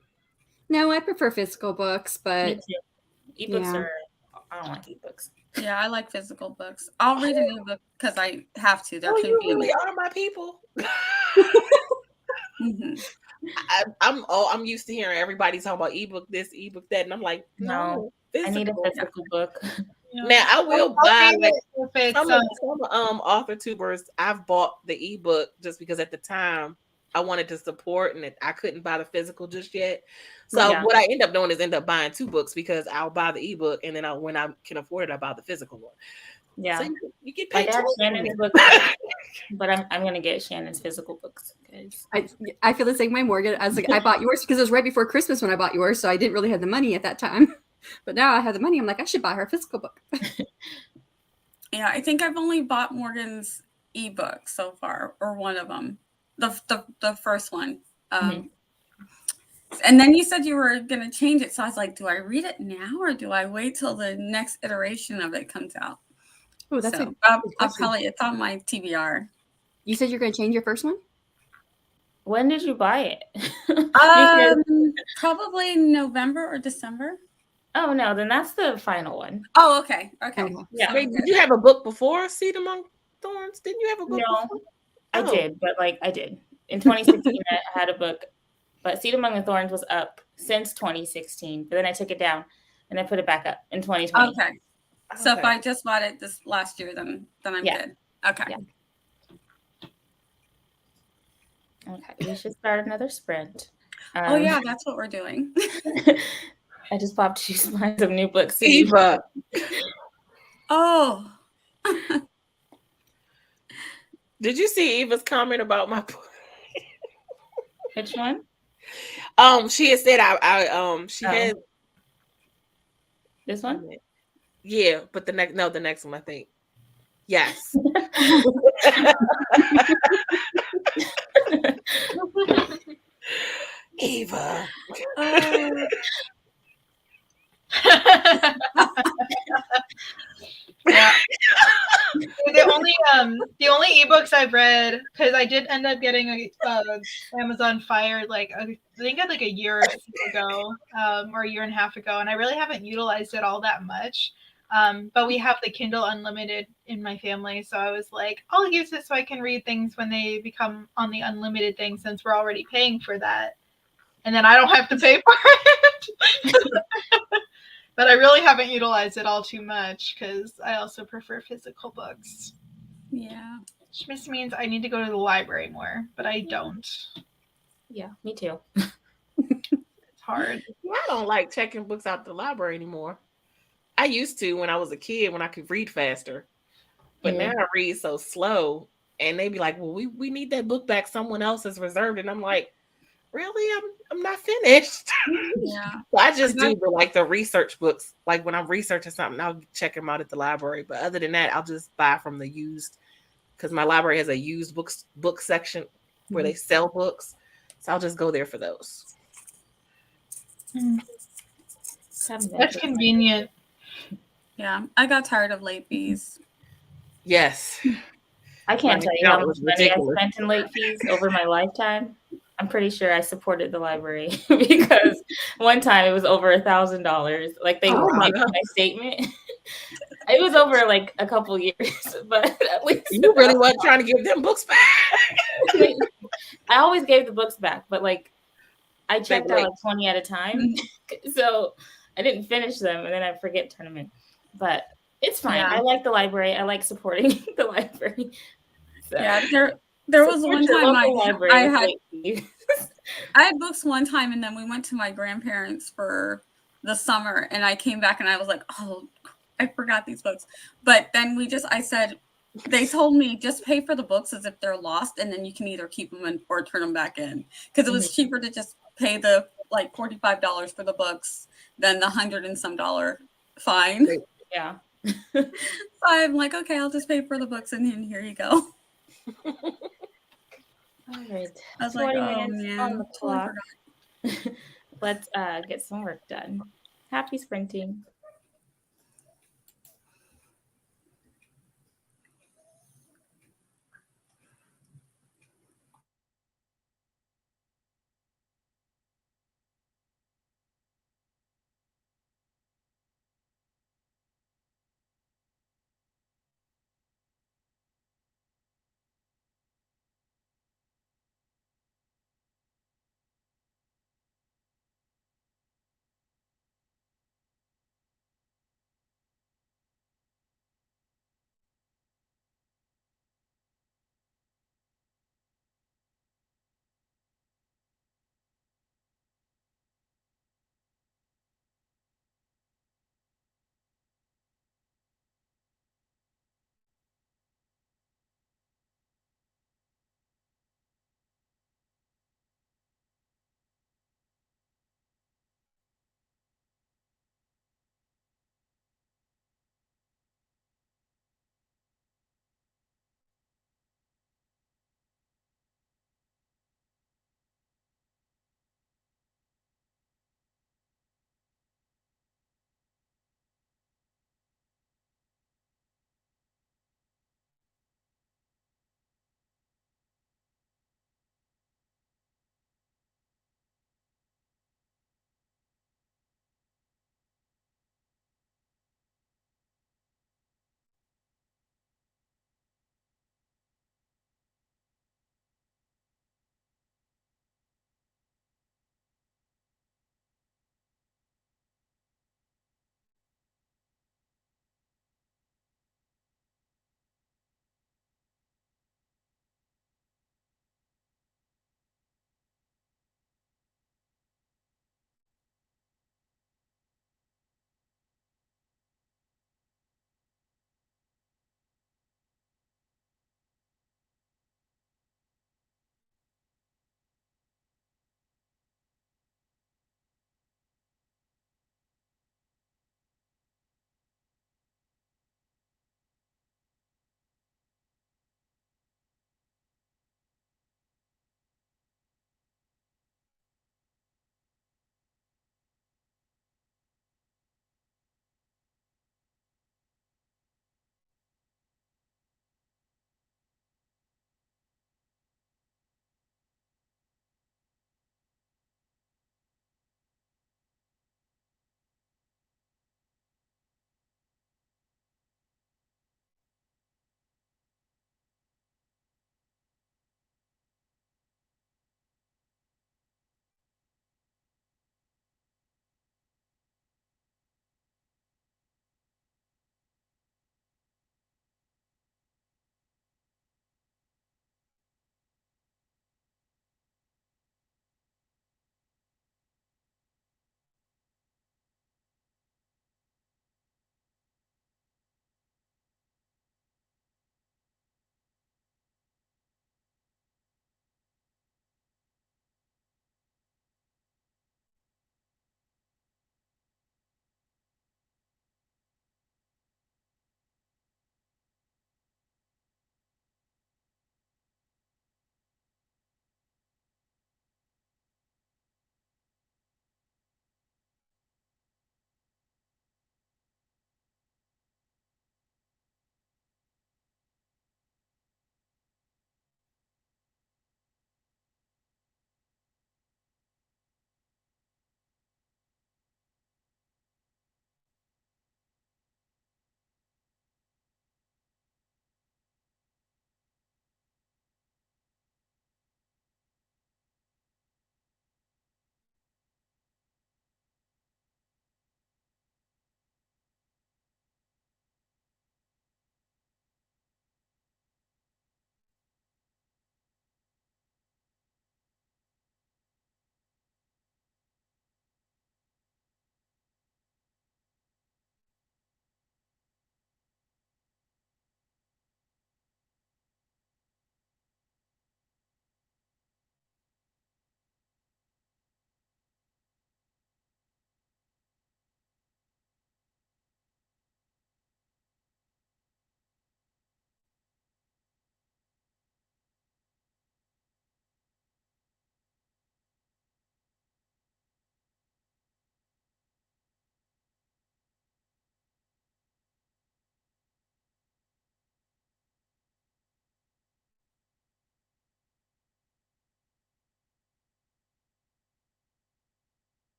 No, I prefer physical books, but Me too. Ebooks Yeah. are. I don't like ebooks. Yeah, I like physical books. I'll read an ebook because I have to. They're Oh, you convenient. really are my people. Mhm. I'm used to hearing everybody talk about ebook this, ebook that, and I'm like, no, I need a physical. physical book. Now I will I'll buy read like it if it's, some author tubers. I've bought the ebook just because at the time I wanted to support, and I couldn't buy the physical just yet. So Yeah. what I end up doing is end up buying 2 books because I'll buy the ebook, and then when I can afford it, I buy the physical one. Yeah. So you get I paid. got twice. Shannon's book, but I'm gonna get Shannon's physical books because I feel the same way, Morgan. I was like, I bought yours because it was right before Christmas when I bought yours, so I didn't really have the money at that time. But now I have the money. I'm like, I should buy her a physical book. Yeah, I think I've only bought Morgan's ebook so far, or one of them, the first one. And then you said you were going to change it, so I was like, do I read it now or do I wait till the next iteration of it comes out? Oh, that's So a I'll good question. probably, it's on my TBR. You said you're going to change your first one? when did you buy it? Probably November or December. Oh no, then that's the final one. Oh, okay. Okay. Yeah. Wait, did you have a book before Seed Among Thorns? Didn't you have a book No, before? I Oh. did, but I did in 2016. I had a book, but Seed Among the Thorns was up since 2016. But then I took it down and I put it back up in 2020. Okay. So if Okay. I just bought it this last year, then I'm Yeah. good. Okay. Yeah. Okay, we should start another sprint. Oh yeah, that's what we're doing. I just popped to find some new books. Eva. Oh. Did you see Eva's comment about my book? Which one? She had said she had This one? Yeah, but the next one, I think. Yes. Eva. Yeah. The only ebooks I've read, because I did end up getting a Amazon Fire I think like a year or two ago, or a year and a half ago, and I really haven't utilized it all that much. But we have the Kindle Unlimited in my family, so I was like, I'll use it so I can read things when they become on the unlimited thing, since we're already paying for that, and then I don't have to pay for it. But I really haven't utilized it all too much because I also prefer physical books. Yeah. Which just means I need to go to the library more, but I don't. Yeah, me too. It's hard. I don't like checking books out the library anymore. I used to when I was a kid when I could read faster. But now I read so slow, and they be like, well, we need that book back. Someone else has reserved. And I'm like, really? I'm not finished. Yeah. So I just do the research books. Like when I'm researching something, I'll check them out at the library. But other than that, I'll just buy from the used, because my library has a used book section where they sell books. So I'll just go there for those. That's convenient. Yeah. I got tired of late fees. Yes. I can't tell you how much money I ridiculous. spent in late fees over my lifetime. I'm pretty sure I supported the library because one time it was over $1,000. Like they gave me my statement. It was over like a couple years, but at least You really wasn't trying to give them books back. I always gave the books back, but like I checked out like 20 at a time, so I didn't finish them, and then I forget to turn them in. But it's fine. Yeah. I like the library. I like supporting the library. So. Yeah, there was one time I had books one time, and then we went to my grandparents for the summer, and I came back and I was like, oh, I forgot these books. But then I said, They told me just pay for the books as if they're lost, and then you can either keep them in or turn them back in. Because it was cheaper to just pay the like $45 for the books than the $100 and some fine. Yeah. So I'm like, okay, I'll just pay for the books, and then here you go. All right. I was 20 like, oh minutes man, on the totally clock. forgot. Let's get some work done. Happy sprinting.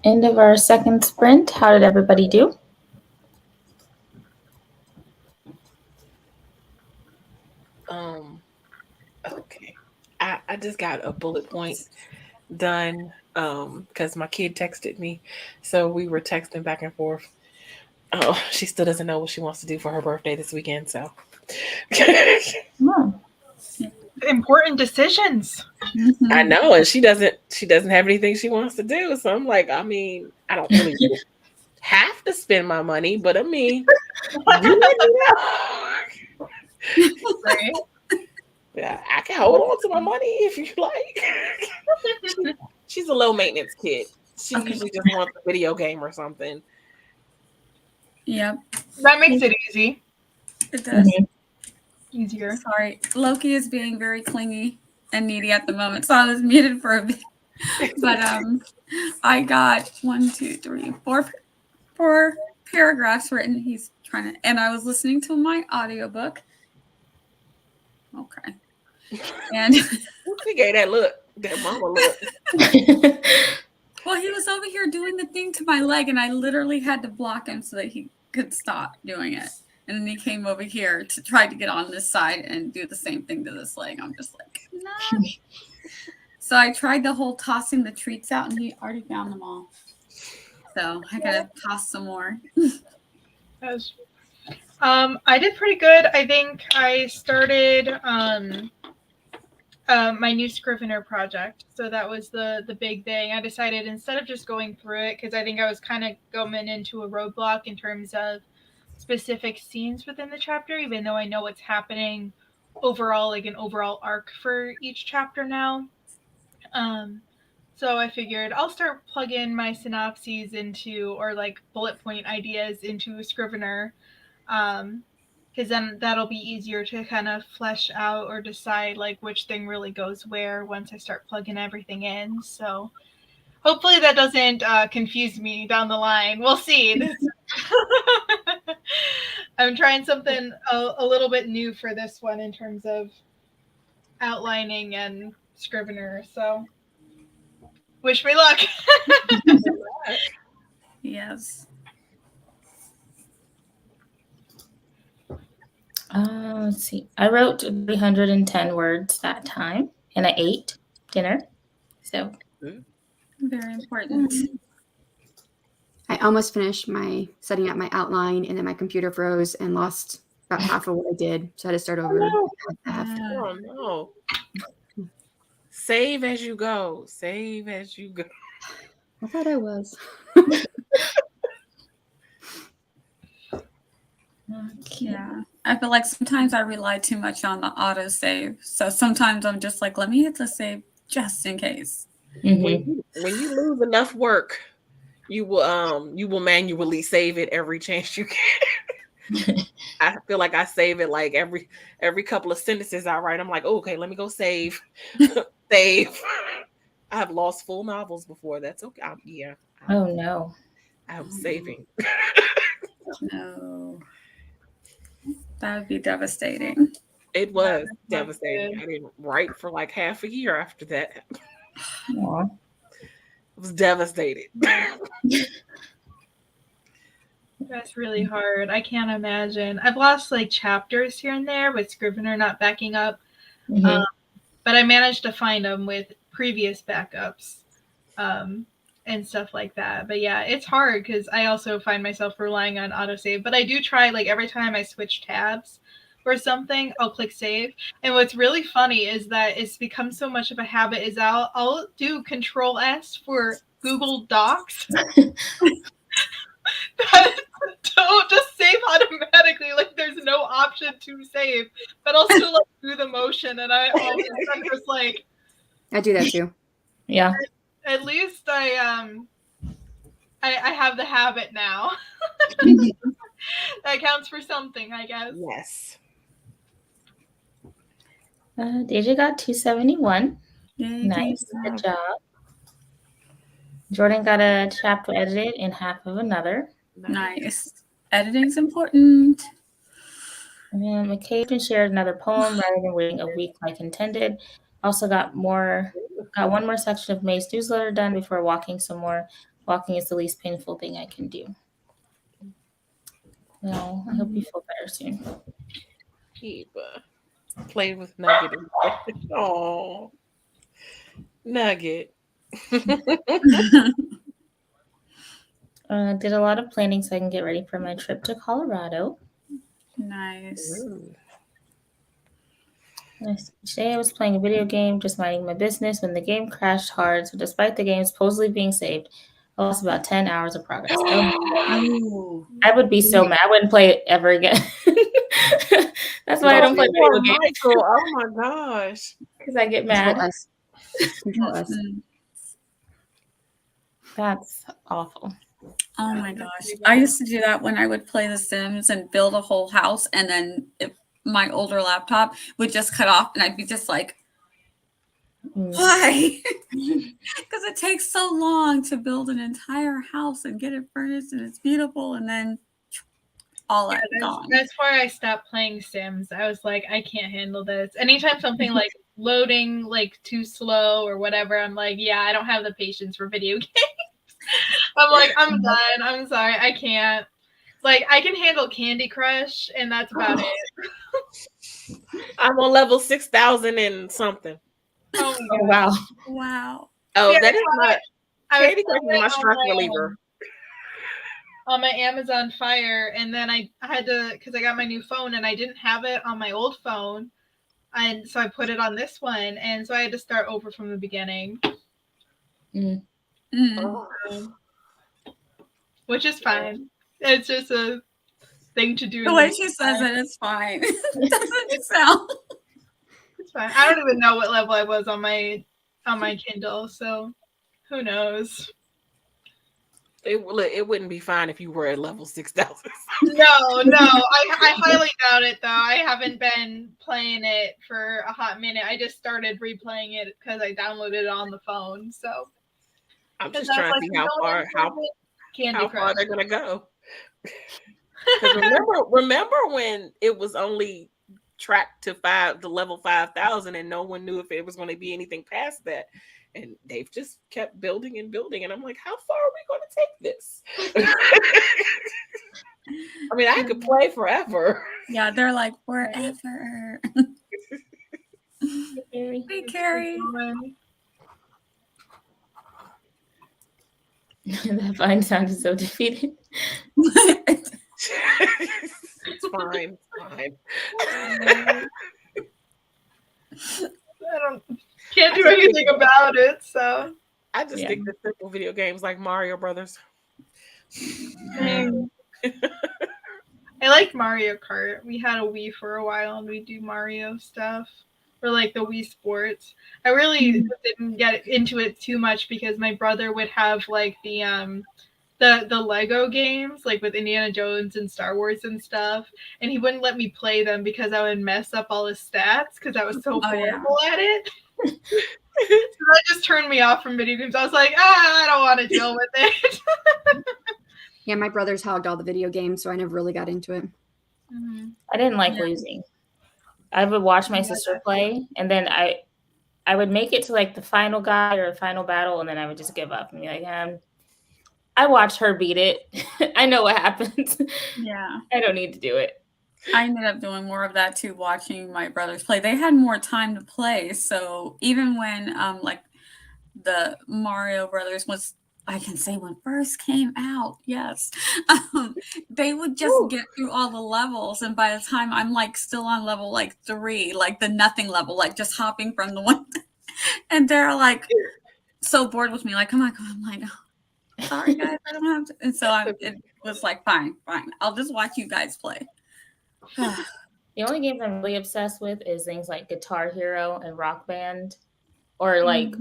End of our second sprint. How did everybody do? Okay. I just got a bullet point done because my kid texted me. So we were texting back and forth. Oh, she still doesn't know what she wants to do for her birthday this weekend. So Important decisions. I know, and she doesn't have anything she wants to do. So I'm like, I mean, I don't really have to spend my money, but I mean, you let me know. Right? Yeah, I can hold on to my money if you like. She's a low maintenance kid. She usually just wants a video game or something. Yep. That makes it easy. It does. Easier. Sorry. Loki is being very clingy and needy at the moment, so I was muted for a bit. But I got 4 paragraphs written. He's trying to, and I was listening to my audiobook. Okay. And we gave that look, that mama look. Well, he was over here doing the thing to my leg, and I literally had to block him so that he could stop doing it. And then he came over here to try to get on this side and do the same thing to this leg. I'm just like, no. So I tried the whole tossing the treats out, and he already found them all. So I gotta toss some more. I did pretty good. I think I started my new Scrivener project. So that was the big thing. I decided instead of just going through it, because I think I was kind of going into a roadblock in terms of specific scenes within the chapter, even though I know what's happening overall, like an overall arc for each chapter now. So I figured I'll start plugging my synopses into, or like bullet point ideas into Scrivener, because then that'll be easier to kind of flesh out or decide like which thing really goes where once I start plugging everything in. So hopefully that doesn't confuse me down the line. We'll see. I'm trying something a little bit new for this one in terms of outlining and Scrivener. So wish me luck. Yes. Let's see. I wrote 310 words that time, and I ate dinner. So very important. I almost finished setting up my outline, and then my computer froze and lost about half of what I did. So I had to start over. Oh no. Save as you go. Save as you go. I thought I was. Yeah. I feel like sometimes I rely too much on the autosave. So sometimes I'm just like, let me hit the save just in case. When you lose enough work, you will manually save it every chance you get. I feel like I save it like every couple of sentences I write. I'm like, oh, okay, let me go save. Save. I have lost full novels before. That's okay. Oh no. I'm saving. No. That would be devastating. It was devastating. I didn't write for like half a year after that. Aww. I was devastated. That's really hard. I can't imagine. I've lost like chapters here and there with Scrivener not backing up. But I managed to find them with previous backups and stuff like that. But yeah, it's hard because I also find myself relying on autosave. But I do try, like every time I switch tabs or something, I'll click save. And what's really funny is that it's become so much of a habit is I'll do Control S for Google Docs. Don't just save automatically. Like there's no option to save, but I'll still like do the motion, and I'm just like, I do that too. Yeah. At least I have the habit now. That counts for something, I guess. Yes. Deja got 271. Yay, nice. Good job. Jordan got a chapter edited in half of another. Nice. Editing's important. And then McCabe shared another poem rather than waiting a week like intended. Also got one more section of May's newsletter done before walking some more Walking is the least painful thing I can do. Well, I hope you feel better soon. Eva played with Nugget. Oh, Nugget. Did a lot of planning so I can get ready for my trip to Colorado. Nice. Today I was playing a video game, just minding my business, when the game crashed hard. So despite the game supposedly being saved, I lost about 10 hours of progress. Ooh. I would be so mad. I wouldn't play it ever again. That's why I don't play video games. Michael, oh my gosh. Because I get mad. Control us. That's awful. Oh my gosh. I used to do that when I would play The Sims and build a whole house, and then my older laptop would just cut off, and I'd be just like, why? Because it takes so long to build an entire house and get it furnished and it's beautiful, and then all that gone. That's why I stopped playing Sims. I was like, I can't handle this. Anytime something like loading like too slow or whatever, I'm like, yeah, I don't have the patience for video games. I'm like, I'm done. I'm sorry, I can't. Like, I can handle Candy Crush, and that's about it. I'm on level 6,000 and something. Oh wow. Wow. Oh, yeah, that is not Candy Crush is my on stress reliever. On my Amazon Fire, and then I had to, because I got my new phone and I didn't have it on my old phone, and so I put it on this one, and so I had to start over from the beginning. Which is fine. It's just a thing to do. The way she says it, it's fine. It doesn't sound. It's fine. I don't even know what level I was on my Kindle, so who knows? It wouldn't be fine if you were at level 6,000. No, I highly doubt it though. I haven't been playing it for a hot minute. I just started replaying it because I downloaded it on the phone. So I'm just trying to see how far they're gonna go. Because remember when it was only tracked to the level 5,000, and no one knew if it was going to be anything past that. And they've just kept building and building. And I'm like, how far are we going to take this? I mean, I could play forever. Yeah, they're like, forever. Hey, Carrie. That vine sounded so defeated. It's fine. I can't do anything about it, so I just stick to simple video games like Mario Brothers. I like Mario Kart. We had a Wii for a while, and we do Mario stuff, or like the Wii Sports. I really didn't get into it too much because my brother would have like the Lego games, like with Indiana Jones and Star Wars and stuff, and he wouldn't let me play them because I would mess up all his stats because I was so horrible at it. So that just turned me off from video games. I was like, I don't want to deal with it. Yeah, my brothers hogged all the video games, so I never really got into it. I didn't like losing. I would watch my sister play, and then I would make it to like the final guy or final battle, and then I would just give up and be like, I watched her beat it. I know what happens. Yeah. I don't need to do it. I ended up doing more of that too, watching my brothers play. They had more time to play. So even when like the Mario Brothers was, I can say when first came out, yes, they would just get through all the levels. And by the time I'm like still on level like 3, like the nothing level, like just hopping from the one. And they're like so bored with me, like, come on. I'm like, sorry guys, I don't have to. And so it was like, fine. I'll just watch you guys play. The only games I'm really obsessed with is things like Guitar Hero and Rock Band, or like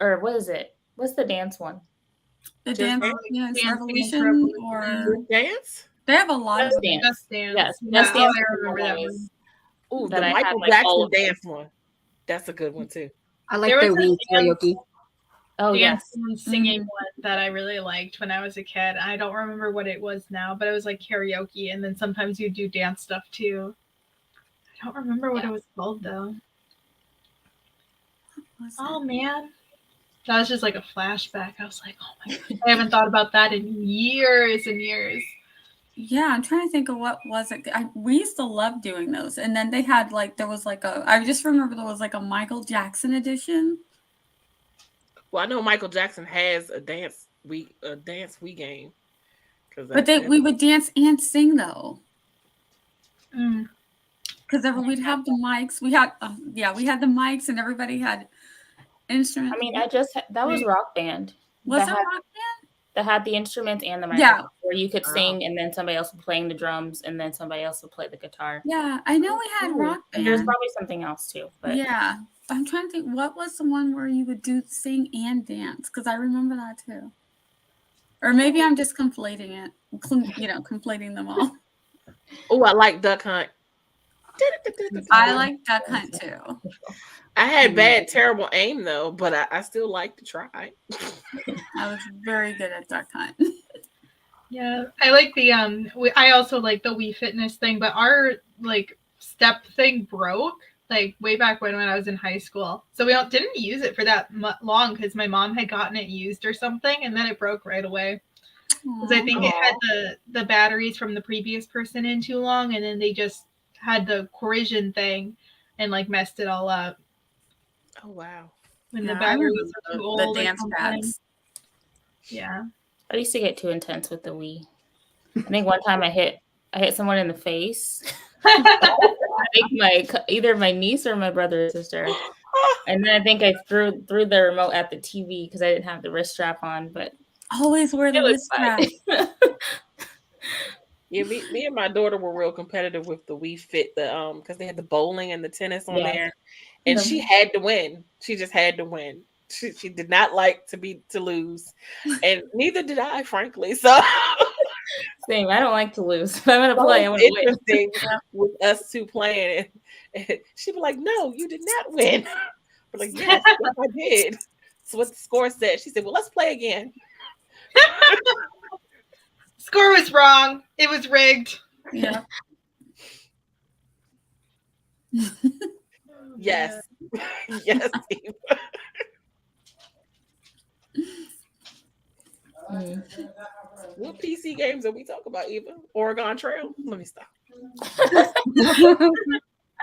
or what is it? What's the dance one? The Dance Revolution or Dance? They have a lot of dance. Just Dance. Yes, Yeah, Just Dance. I remember that one. Ooh, that the I Michael had, like, Jackson dance one. That's a good one too. I like the Wii karaoke. Oh yes, singing one that I really liked when I was a kid. I don't remember what it was now, but it was like karaoke, and then sometimes you do dance stuff too. I don't remember what it was called though. Oh man, That was just like a flashback. I was like, oh my God, I haven't thought about that in years and years. Yeah, I'm trying to think of what was it. We used to love doing those, and then they had there was I just remember there was a Michael Jackson edition. Well, I know Michael Jackson has a dance Wii game. But we would dance and sing though. Because we'd have the mics. We had the mics, and everybody had instruments. I mean, that was Rock Band. Was that Rock Band? That had the instruments and the microphone, where you could sing, and then somebody else would playing the drums, and then somebody else would play the guitar. Yeah, I know we had Rock Band. There's probably something else too, but yeah, I'm trying to think. What was the one where you would sing and dance? Because I remember that too. Or maybe I'm just conflating them all. Oh, I like Duck Hunt. I like Duck Hunt too. I had terrible aim though, but I still like to try. I was very good at Duck Hunt. Yeah, I like the I also like the Wii Fitness thing, but our step thing broke way back when I was in high school. So we didn't use it for that long because my mom had gotten it used or something, and then it broke right away. Because I think it had the batteries from the previous person in too long, and then they just had the corrosion thing and messed it all up. Oh wow! When the battery was too old. The dance pads. Yeah. I used to get too intense with the Wii. I think one time I hit someone in the face. I think either my niece or my brother or sister. And then I think I threw the remote at the TV because I didn't have the wrist strap on. But always wear the wrist strap. Yeah, me and my daughter were real competitive with the Wii Fit, because they had the bowling and the tennis on there, and she had to win. She just had to win. She did not like to lose, and neither did I, frankly. So same. I don't like to lose. If I'm gonna play, I want to win. Interesting with us two playing, and she'd be like, "No, you did not win." We're like, "Yes, I did." So what the score said? She said, "Well, let's play again." Score was wrong. It was rigged. Yeah. Yes. Yes, Eva. What PC games are we talking about, Eva? Oregon Trail? Let me stop.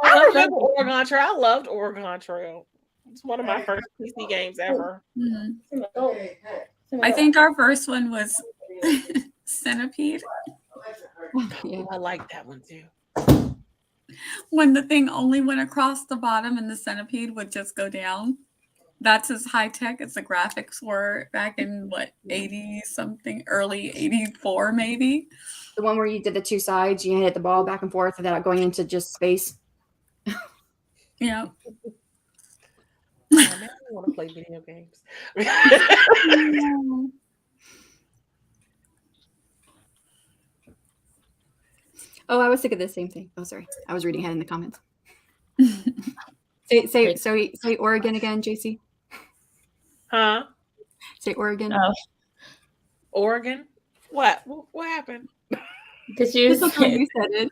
I remember Oregon Trail. I loved Oregon Trail. It's one of my first PC games ever. Mm-hmm. I think our first one was Centipede. Yeah, I like that one too. When the thing only went across the bottom and the centipede would just go down. That's as high tech as the graphics were back in 80 something, early 84 maybe. The one where you did the two sides, you hit the ball back and forth without going into just space. Yeah. I want to play video games. Oh, I was thinking the same thing. Oh, sorry. I was reading ahead in the comments. Say Oregon again, JC. Huh? Say Oregon. Oh. Oregon? What happened? Because you said it.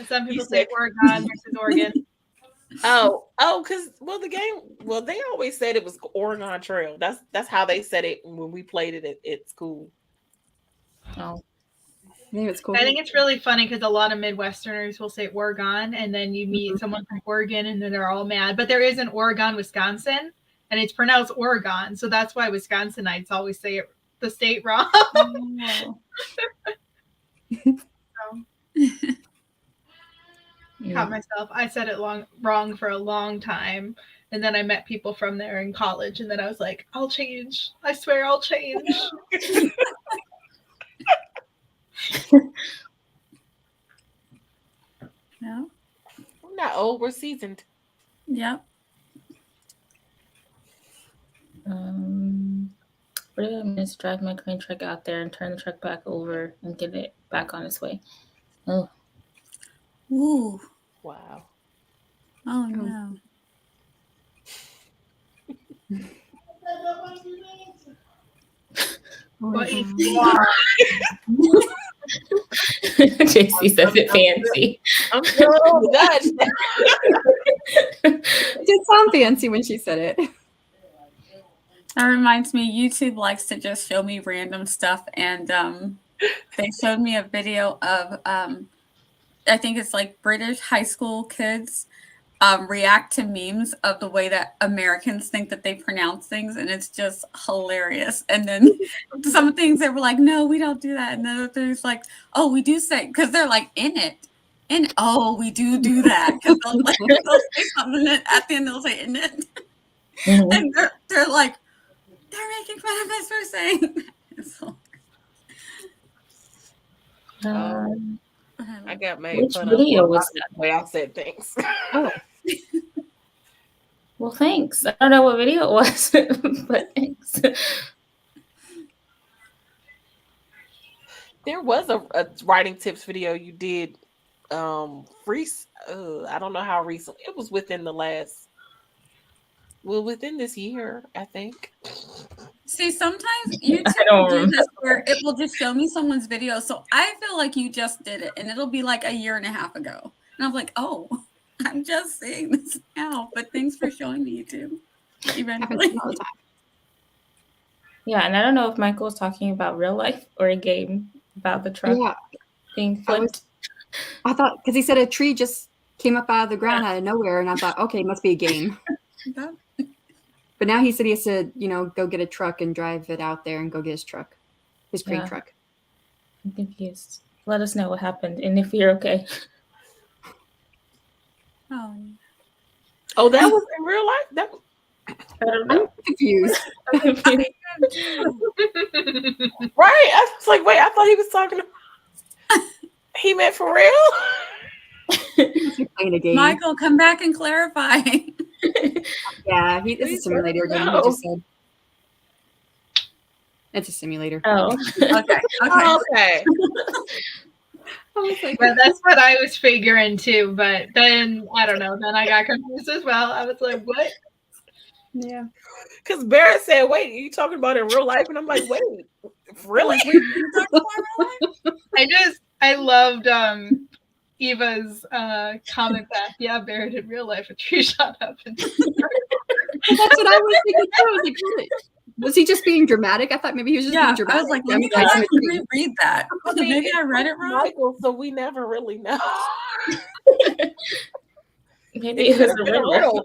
Some people say Oregon versus Oregon. Because they always said it was Oregon Trail. That's how they said it when we played it at school. Oh. I think it's cool. I think it's really funny because a lot of Midwesterners will say Oregon, and then you meet someone from Oregon, and then they're all mad. But there is an Oregon, Wisconsin, and it's pronounced Oregon, so that's why Wisconsinites always say the state wrong. Caught myself. I said it wrong for a long time, and then I met people from there in college, and then I was like, "I'll change. I swear, I'll change." Yeah. We're not old, we're seasoned. Yep. What if I'm going to drive my crane truck out there and turn the truck back over and get it back on its way? Oh. Ooh. Wow. Oh no. JC says it fancy. I'm so good. It did sound fancy when she said it. That reminds me, YouTube likes to just show me random stuff, and they showed me a video of I think it's like British high school kids react to memes of the way that Americans think that they pronounce things, and it's just hilarious. And then some things they were like, "No, we don't do that," and then others like, "Oh, we do say," because they're like in it. And oh, we do that because they'll say something and at the end they'll say in it, and they're like, they're making fun of us for saying that. So, I got made which fun of video was that? the way I said things. Oh. Well, thanks. I don't know what video it was, but thanks. There was a writing tips video you did. I don't know how recent. It was within within this year, I think. see, sometimes YouTube will do this where it will just show me someone's video. So I feel like you just did it, and it'll be like a year and a half ago. And I'm like, oh, I'm just seeing this now. But thanks for showing me, YouTube. Eventually. All the time. Yeah, and I don't know if Michael was talking about real life or a game about the truck being flipped. I thought, because he said a tree just came up out of the ground out of nowhere, and I thought, okay, it must be a game. But now he said he has to, go get a truck and drive it out there and go get his truck, his crane truck. I'm confused. Let us know what happened and if you're okay. Oh, that was in real life? I don't know. I'm confused. Right? I was like, wait, I thought he was talking about... He meant for real? Playing a game. Michael, come back and clarify. Yeah, it's a simulator game, he just said. It's a simulator. Oh. Okay. But that's what I was figuring too. But then I don't know. Then I got confused as well. I was like, "What?" Yeah. Because Barrett said, "Wait, are you talking about in real life?" And I'm like, "Wait, really?" I loved Eva's comment back. Yeah, Barrett in real life, a tree shot up. That's what I was thinking too. I was like, was he just being dramatic? I thought maybe he was just being dramatic. I was like, let me read that. Maybe I read it wrong. Michael, so we never really know. Maybe it was a riddle.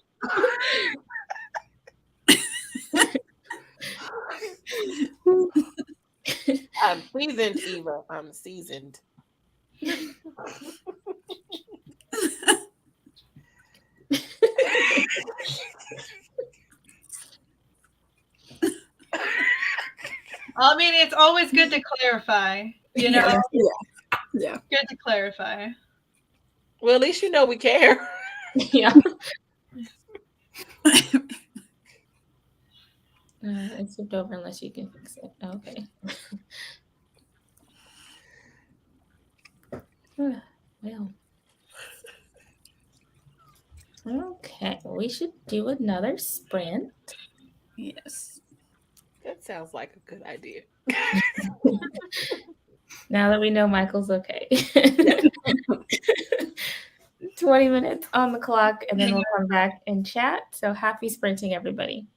I'm seasoned, Eva. I'm seasoned. I mean, it's always good to clarify, you know? Yeah. Good to clarify. Well, at least you know we care. Yeah. It's flipped over unless you can fix it. Okay. Well. Okay, we should do another sprint. Yes. That sounds like a good idea. Now that we know Michael's okay. 20 minutes on the clock, and then we'll come back and chat. So happy sprinting, everybody.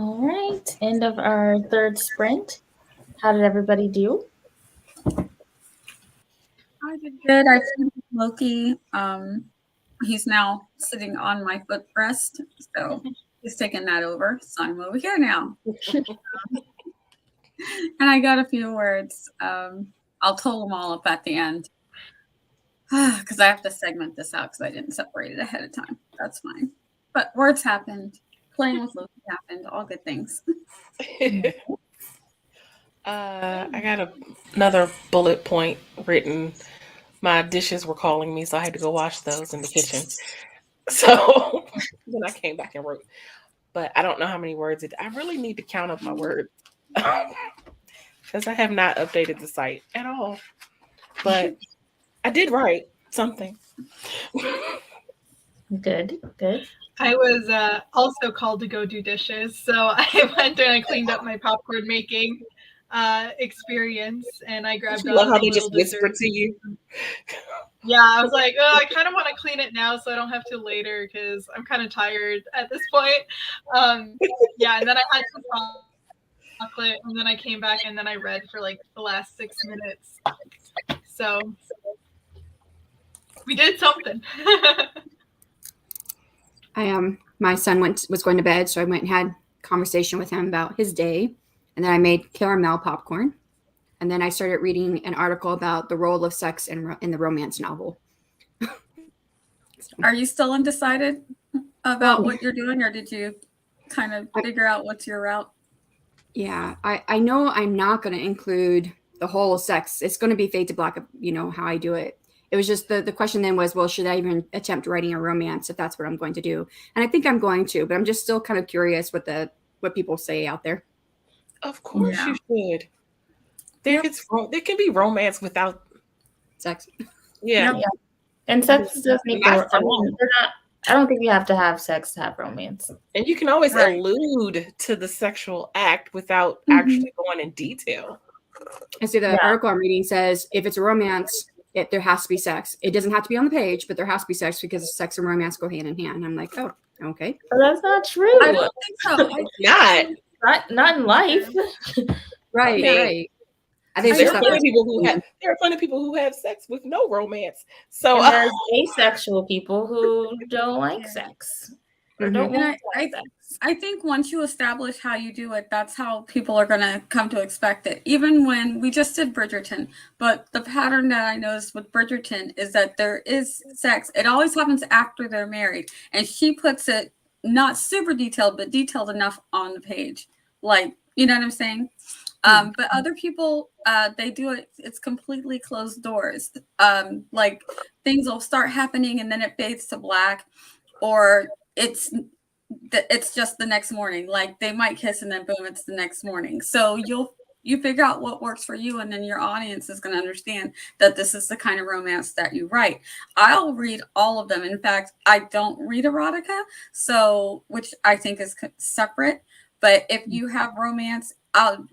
All right, end of our third sprint. How did everybody do? I did good. I finished Loki. He's now sitting on my footrest, so he's taking that over. So I'm over here now. And I got a few words. I'll total them all up at the end. Because I have to segment this out because I didn't separate it ahead of time. That's fine. But words happened. Playing with Loki happened. All good things. I got another bullet point written. My dishes were calling me, so I had to go wash those in the kitchen. So then I came back and wrote. But I don't know how many words I really need to count up my words. Because I have not updated the site at all. But I did write something. Good. I was also called to go do dishes, so I went and I cleaned up my popcorn making experience, and I grabbed. I love how they just whisper to you. Yeah, I was like, oh, I kind of want to clean it now so I don't have to later because I'm kind of tired at this point. Yeah, and then I had some chocolate, and then I came back and then I read for like the last 6 minutes. So we did something. My son was going to bed, so I went and had a conversation with him about his day, and then I made caramel popcorn, and then I started reading an article about the role of sex in the romance novel. Are you still undecided about what you're doing, or did you kind of figure out what's your route? Yeah, I know I'm not going to include the whole sex. It's going to be fade to black, how I do it. It was just the question then was, well, should I even attempt writing a romance if that's what I'm going to do? And I think I'm going to, but I'm just still kind of curious what people say out there. Of course you should. There can be romance without sex. Yeah. And sex does make I don't think you have to have sex to have romance. And you can always allude to the sexual act without actually going in detail. I see the article I'm reading says if it's a romance, there has to be sex. It doesn't have to be on the page, but there has to be sex because sex and romance go hand in hand. I'm like, oh, okay. But that's not true. I don't think so. Not in life. Right. I think there are plenty of people who have sex with no romance. So there's asexual people who don't like sex. Or don't want sex. I think once you establish how you do it, that's how people are going to come to expect it. Even when we just did Bridgerton, but the pattern that I noticed with Bridgerton is that there is sex. It always happens after they're married. And she puts it not super detailed, but detailed enough on the page. Like, you know what I'm saying? But other people, they do it. It's completely closed doors. Like things will start happening and then it fades to black, or it's just the next morning. Like they might kiss and then boom, it's the next morning. So you figure out what works for you, and then your audience is going to understand that this is the kind of romance that you write. I'll read all of them. In fact, I don't read erotica, which I think is separate. But if you have romance,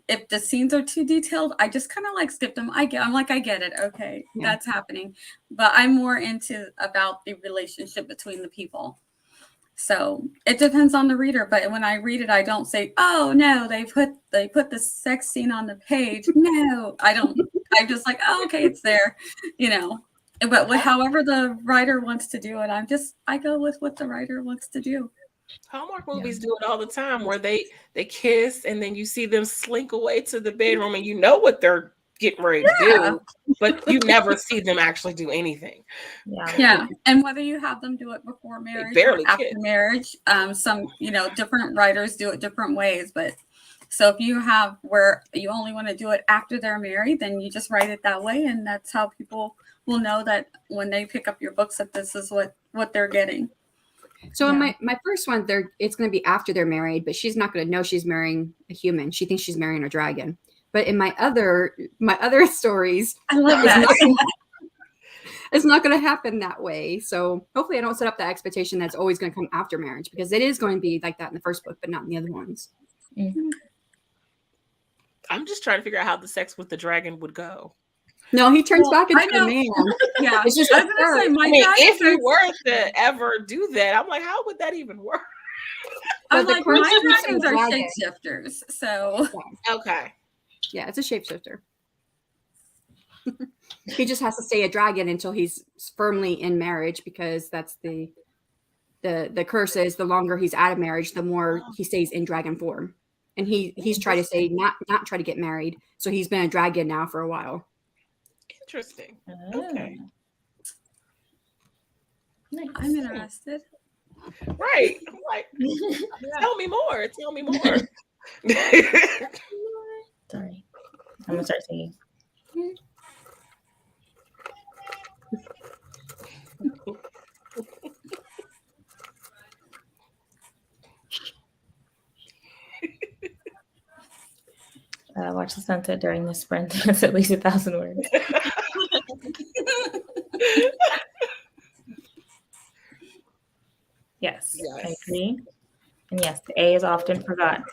if the scenes are too detailed, I just kind of like skip them. I get it. Okay, that's happening. But I'm more into about the relationship between the people. So it depends on the reader. But when I read it, I don't say, "Oh no, they put the sex scene on the page." No, I don't. I'm just like, "Oh, okay, it's there," But however the writer wants to do it, I go with what the writer wants to do. Hallmark movies do it all the time, where they kiss and then you see them slink away to the bedroom and you know what they're getting ready to do, but you never see them actually do anything. Yeah. And whether you have them do it before marriage or after marriage, some different writers do it different ways. But so if you have where you only want to do it after they're married, then you just write it that way, and that's how people will know that when they pick up your books that this is what they're getting. So in my first one, it's going to be after they're married, but she's not going to know she's marrying a human. She thinks she's marrying a dragon. But in my other stories, I love that. It's not going to happen that way. So hopefully I don't set up that expectation that's always going to come after marriage, because it is going to be like that in the first book, but not in the other ones. Mm-hmm. I'm just trying to figure out how the sex with the dragon would go. No, he turns back into a man. Yeah, it's just if you were to ever do that, I'm like, how would that even work? I'm the like, curse my makes him a dragons are dragon. shapeshifters. So Okay. Yeah, it's a shapeshifter. He just has to stay a dragon until he's firmly in marriage, because that's the curse is the longer he's out of marriage, the more he stays in dragon form. And he's trying to say not try to get married. So he's been a dragon now for a while. Interesting. Oh, Okay. nice. I'm interested. Right. I'm like, tell me more. Tell me more. Sorry. I'm gonna start singing. Watch the sunset during the sprint. That's at least 1,000 words. Yes, I Yes. agree. And yes, the A is often forgotten.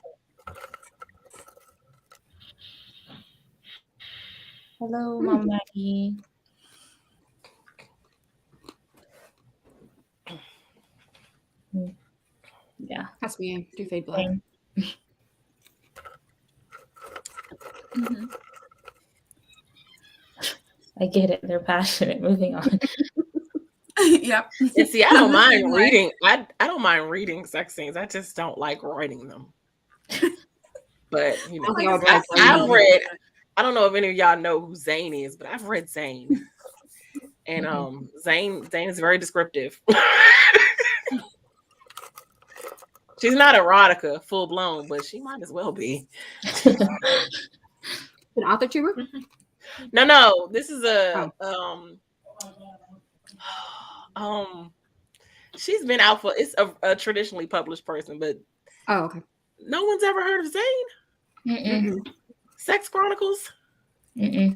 Hello, Mom Maggie. Yeah. That's me. Do fade black. Same. Mhm. I get it. They're passionate. Moving on. Yep. And see, I I'm don't the mind same way. reading. I don't mind reading sex scenes. I just don't like writing them. But you know, I think I would Like, rather I've play read. I don't know if any of y'all know who Zane is, but I've read Zane, and Zane is very descriptive. She's not erotica full blown, but she might as well be. an author tuber. No, this is a she's been out for, it's a traditionally published person, but Oh, okay. no one's ever heard of Zane. Mm-mm. Sex Chronicles. Mm-mm.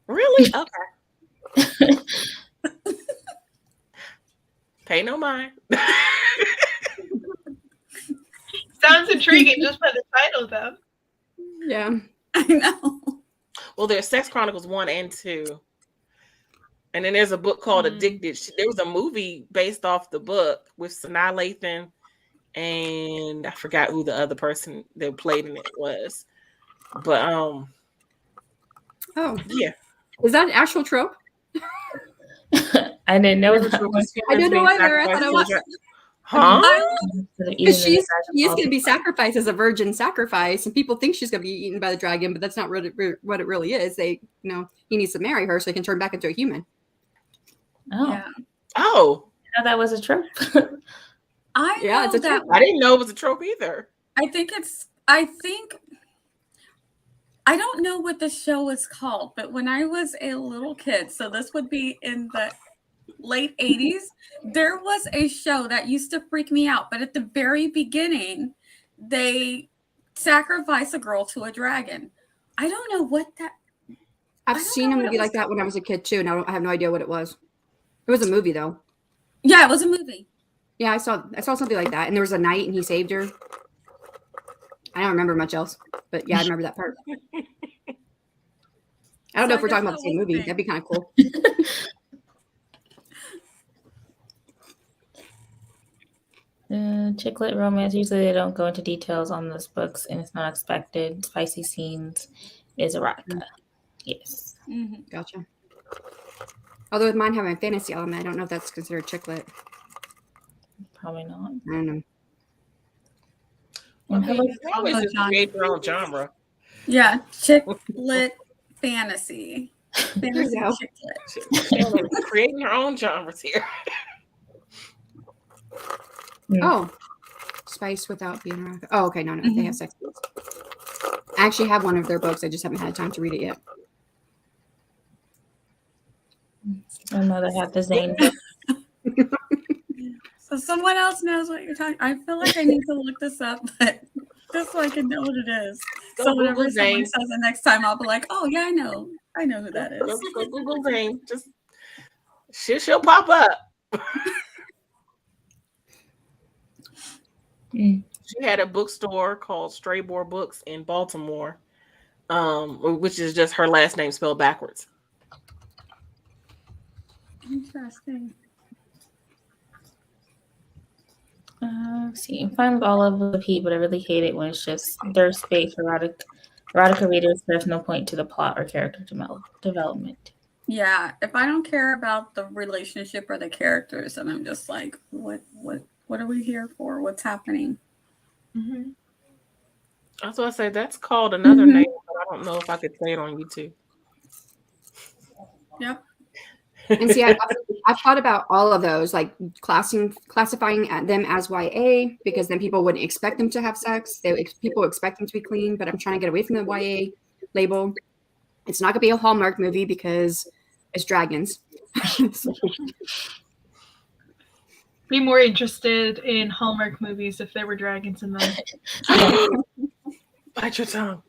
Really? Okay. Pay no mind. Sounds intriguing just by the title, though. Yeah. I know. Well, there's Sex Chronicles 1 and 2. And then there's a book called Addicted. There was a movie based off the book with Sanaa Lathan, and I forgot who the other person that played in it was. But Oh, yeah. is that an actual trope? I didn't know Never that told one. us I didn't know humans being either. I thought it was. sacrificed to Huh? Because she's going to be sacrificed as a virgin sacrifice, and people think she's going to be eaten by the dragon, but that's not really what it really is. He needs to marry her so he can turn back into a human. Oh, Yeah. Oh, I know that was a trope. I Yeah, know it's a that. I didn't know it was a trope either. I think I don't know what the show is called, but when I was a little kid, so this would be in the late 80s, there was a show that used to freak me out. But at the very beginning, they sacrifice a girl to a dragon. I don't know what that. I've I don't seen know a what it movie was like that when I was a kid too, and I have no idea what it was. It was a movie though. Yeah, it was a movie. Yeah, I saw something like that, and there was a knight, and he saved her. I don't remember much else, but yeah, I remember that part. I don't know if we're talking about the same movie. That'd be kind of cool. Chick lit romance. Usually they don't go into details on those books, and it's not expected. Spicy scenes is erotica. Yes. Mm-hmm. Gotcha. Although with mine having a fantasy element, I don't know if that's considered chick lit. Probably not. I don't know. I mean, you always just create your own genre. Yeah, chick lit fantasy. Fantasy go. chick lit. Creating your own genres here. Oh, spice without being erotic. Oh, okay. No, they have sex scenes. I actually have one of their books. I just haven't had time to read it yet. My mother had the Zane. So someone else knows what you're talking. I feel like I need to look this up, but just so I can know what it is. Go So whenever Google someone Zane. says it next time, I'll be like, "Oh yeah, I know who that is." Go Google Zane. Just she'll pop up. She had a bookstore called Straybore Books in Baltimore, which is just her last name spelled backwards. Interesting. See, I'm fine with all of the P, but I really hate it when it's just there's space for erotica readers. There's no point to the plot or character development. Yeah, if I don't care about the relationship or the characters, and I'm just like, what are we here for? What's happening? Mhm. That's what I say. That's called another name, but I don't know if I could say it on YouTube. Yep. And see, I've thought about all of those, like classifying them as YA, because then people wouldn't expect them to have sex. People expect them to be clean, but I'm trying to get away from the YA label. It's not going to be a Hallmark movie because it's dragons. Be more interested in Hallmark movies if there were dragons in them. Bite your tongue.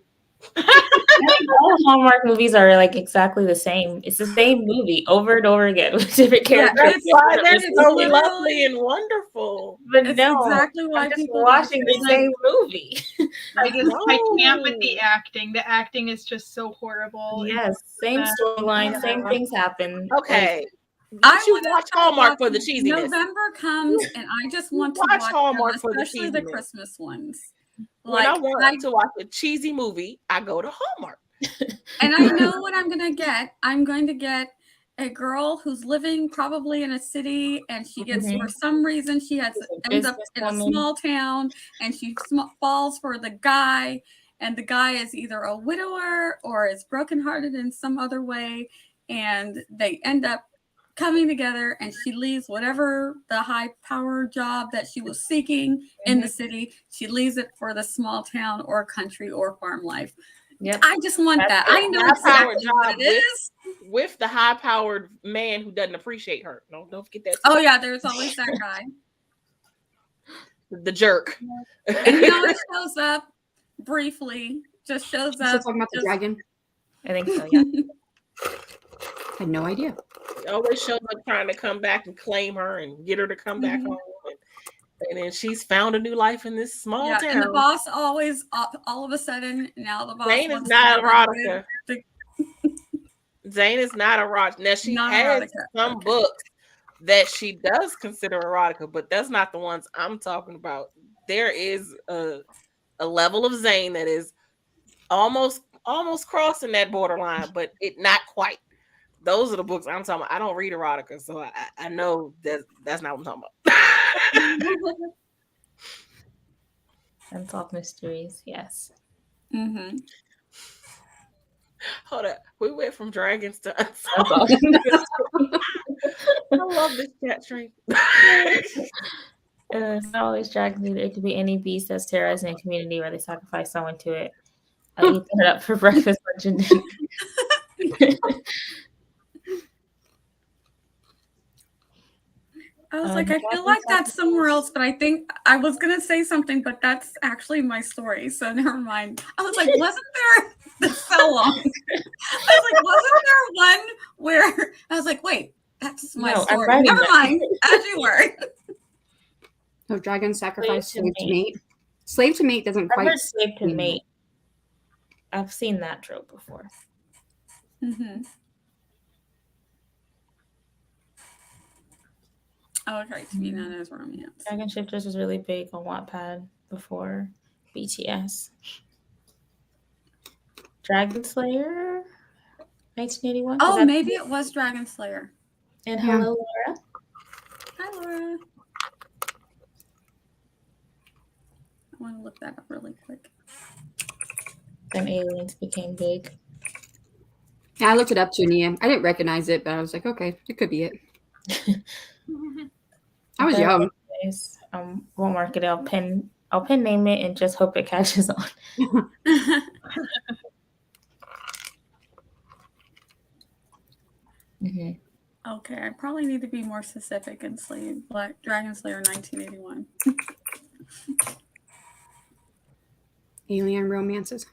All Hallmark movies are like exactly the same. It's the same movie over and over again with different characters. That's why they're It's so literally- lovely and wonderful. But It's no, exactly why I'm just people watching the don't same movie. I can't with the acting. The acting is just so horrible. Yes, same storyline, same things happen. Okay. I You wanna watch start Hallmark for the watching- cheesiness. November comes, and I just want to Watch watch Hallmark them, for the especially the cheesiness. Christmas ones. When I want to watch a cheesy movie, I go to Hallmark. And I know what I'm gonna get. I'm going to get a girl who's living probably in a city, and she gets for some reason she ends up in a small town, and she falls for the guy, and the guy is either a widower or is brokenhearted in some other way, and they end up coming together, and she leaves whatever the high power job that she was seeking in the city. She leaves it for the small town or country or farm life. Yep. I just want that. I know exactly what it is. With the high-powered man who doesn't appreciate her. No, don't forget that. Oh yeah, there's always that guy. The jerk. And he always shows up briefly. Just shows Still up. talking about the dragon. I think so, yeah. Had no idea. He always shows up trying to come back and claim her and get her to come back home. And then she's found a new life in this small town. And the boss always, all of a sudden, now the boss. Zane is wants not to erotica. get Zane is not erotica. Now she Not has erotica, some okay. books that she does consider erotica, but that's not the ones I'm talking about. There is a level of Zane that is almost crossing that borderline, but it not quite. Those are the books I'm talking about. I don't read erotica, so I know that's not what I'm talking about. Unsolved mysteries, yes. Mm-hmm. Hold up. We went from dragons to unsolved. I love this chat stream. It's not always dragons either. It could be any beast that's terrorizing a community where they sacrifice someone to it. I'll eat that up for breakfast, lunch, and dinner. I was like, I feel like that's somewhere else, but I think I was gonna say something, but that's actually my story, so never mind. I was like, wasn't there? That's so long. I was like, wasn't there one where I was like, wait, that's my story. Never mind. As you were. No, dragon sacrifice slave to mate. Slave to mate doesn't I've quite. heard slave to mate. I've seen that trope before. Mm-hmm. Oh, okay. To be Nano's romance. Dragon Shifters was really big on Wattpad before BTS. Dragon Slayer, 1981. Oh, maybe it was Dragon Slayer. And hello, Laura. Hi, Laura. I want to look that up really quick. Then aliens became big. Yeah, I looked it up too, Nia. I didn't recognize it, but I was like, okay, it could be it. I was young. Won't mark it. I'll pin name it and just hope it catches on. Mm-hmm. Okay, I probably need to be more specific and slave Dragon Slayer 1981. Alien romances.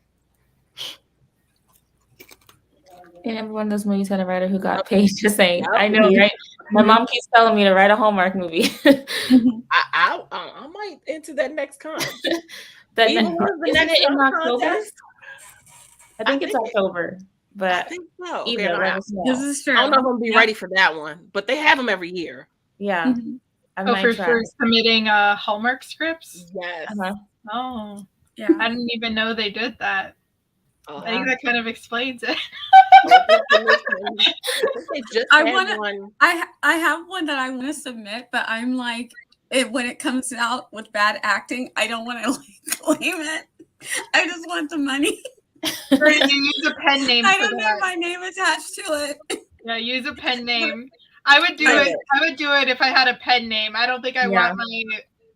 And every one of those movies had a writer who got paid to say, I know, right? My mom keeps telling me to write a Hallmark movie. I might enter that next con. Isn't it in October? I think it's October. But I think so. Either, Okay, This is true. I don't know if I'm gonna be ready for that one, but they have them every year. Yeah. Mm-hmm. I Oh, might for try. submitting Hallmark scripts? Yes. Oh, Yeah. I didn't even know they did that. Oh, I think that kind of explains it. They just I had wanna- one. I have one that I want to submit, but I'm like, when it comes out with bad acting, I don't want to like claim it. I just want the money. Or you use a pen name I for don't need that. my name attached to it. Yeah, use a pen name. I would do Yeah. it. I would do it if I had a pen name. I don't think I Yeah. want my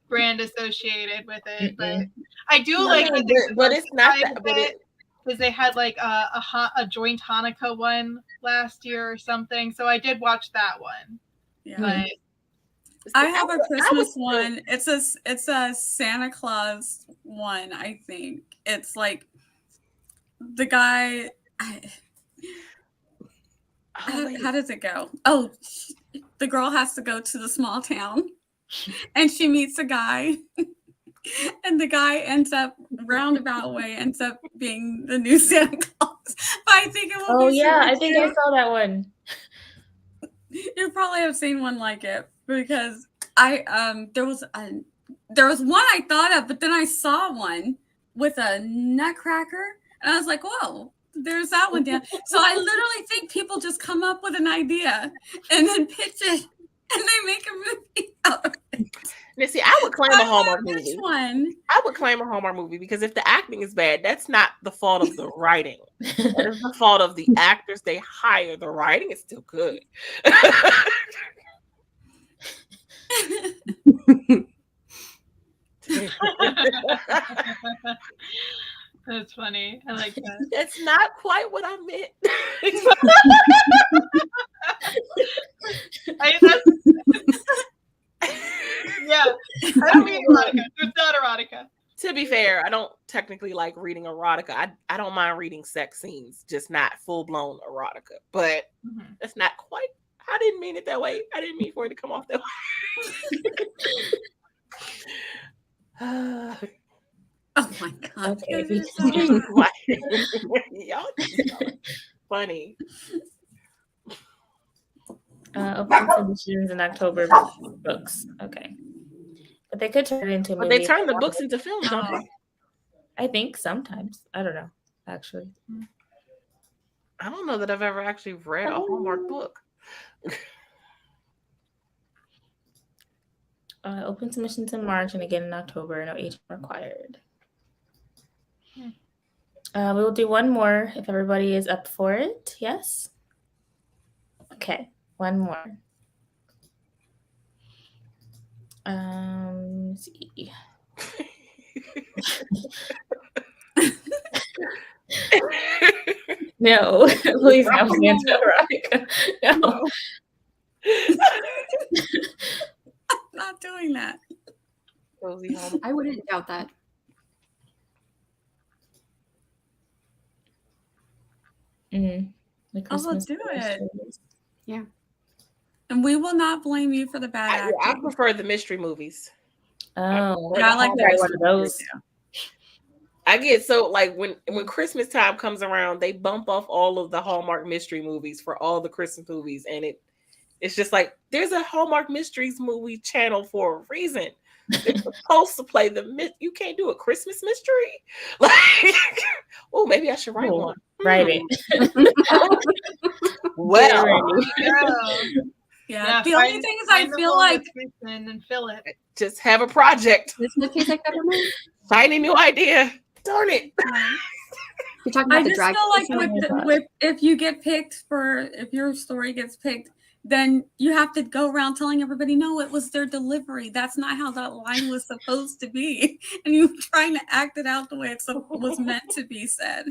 brand associated with it, but Mm-mm. I do No, like no, that they but it's not diversified that. a But bit, because they had like a joint Hanukkah one last year or something. So I did watch that one. Yeah. But I have a I would Christmas still- one. It's a Santa Claus one, I think. It's like the guy. How does it go? Oh, the girl has to go to the small town, and she meets a guy, and the guy ends up roundabout way ends up being the new Santa Claus. But I think it will. Oh be yeah, super I think I cute. saw that one. You probably have seen one like it because there was one I thought of, but then I saw one with a nutcracker, and I was like, whoa, there's that one down. So I literally think people just come up with an idea and then pitch it, and they make a movie out of it. Now, see, I would claim a Hallmark Which movie. one? I would claim a Hallmark movie because if the acting is bad, that's not the fault of the writing. That is the fault of the actors they hire. The writing is still good. that's funny. I like that. That's not quite what I meant. Yeah, I don't mean erotica. It's not erotica. To be fair, I don't technically like reading erotica. I don't mind reading sex scenes, just not full blown erotica. But that's not quite. I didn't mean it that way. I didn't mean for it to come off that way. Oh my god! Okay. Y'all funny. Open submissions in October books. Okay. But they could turn it into a movie. But they turn the books into films, don't they? I think sometimes. I don't know, actually. I don't know that I've ever actually read a Hallmark book. Open submissions in March and again in October. No agent required. We will do one more if everybody is up for it. Yes? Okay, one more. Let's see. No, please no, Santa Veronica. No. I'm not doing that. I wouldn't doubt that. The Oh, Christmas do it. stories. Yeah. And we will not blame you for the bad I acting. prefer the mystery movies. Oh, Yeah, I like try one of those. I get so like when Christmas time comes around, they bump off all of the Hallmark mystery movies for all the Christmas movies, and it's just like there's a Hallmark mysteries movie channel for a reason. They're supposed to play you can't do a Christmas mystery. Like, oh, maybe I should write one. Write it. Well, Yeah. The only thing is, I feel like and fill it. Just have a project. This one tastes like peppermint. Shiny new idea. Darn it. You're talking I about the just drag. feel like with if you get picked if your story gets picked, then you have to go around telling everybody, no, it was their delivery. That's not how that line was supposed to be. And you're trying to act it out the way it was meant to be said,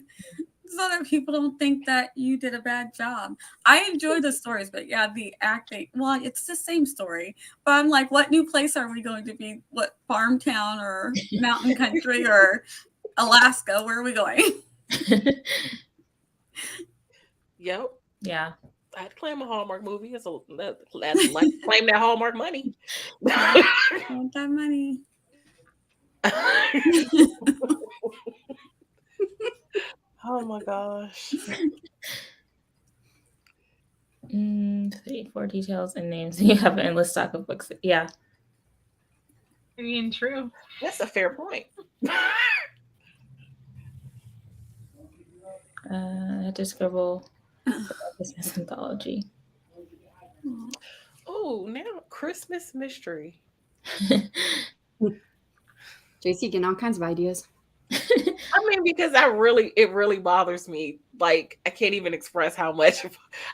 so that people don't think that you did a bad job. I enjoy the stories, but yeah, the acting, well, it's the same story. But I'm like, what new place are we going to be? What farm town or mountain country or Alaska? Where are we going? Yep. Yeah. I'd claim a Hallmark movie. That's like claim that Hallmark money. I want that money. Oh my gosh. 3, 4 details and names. You have an endless stock of books. Yeah. I mean, true. That's a fair point. To scribble Christmas anthology. Oh, now Christmas mystery. JC getting all kinds of ideas. I mean, because it really bothers me. Like, I can't even express how much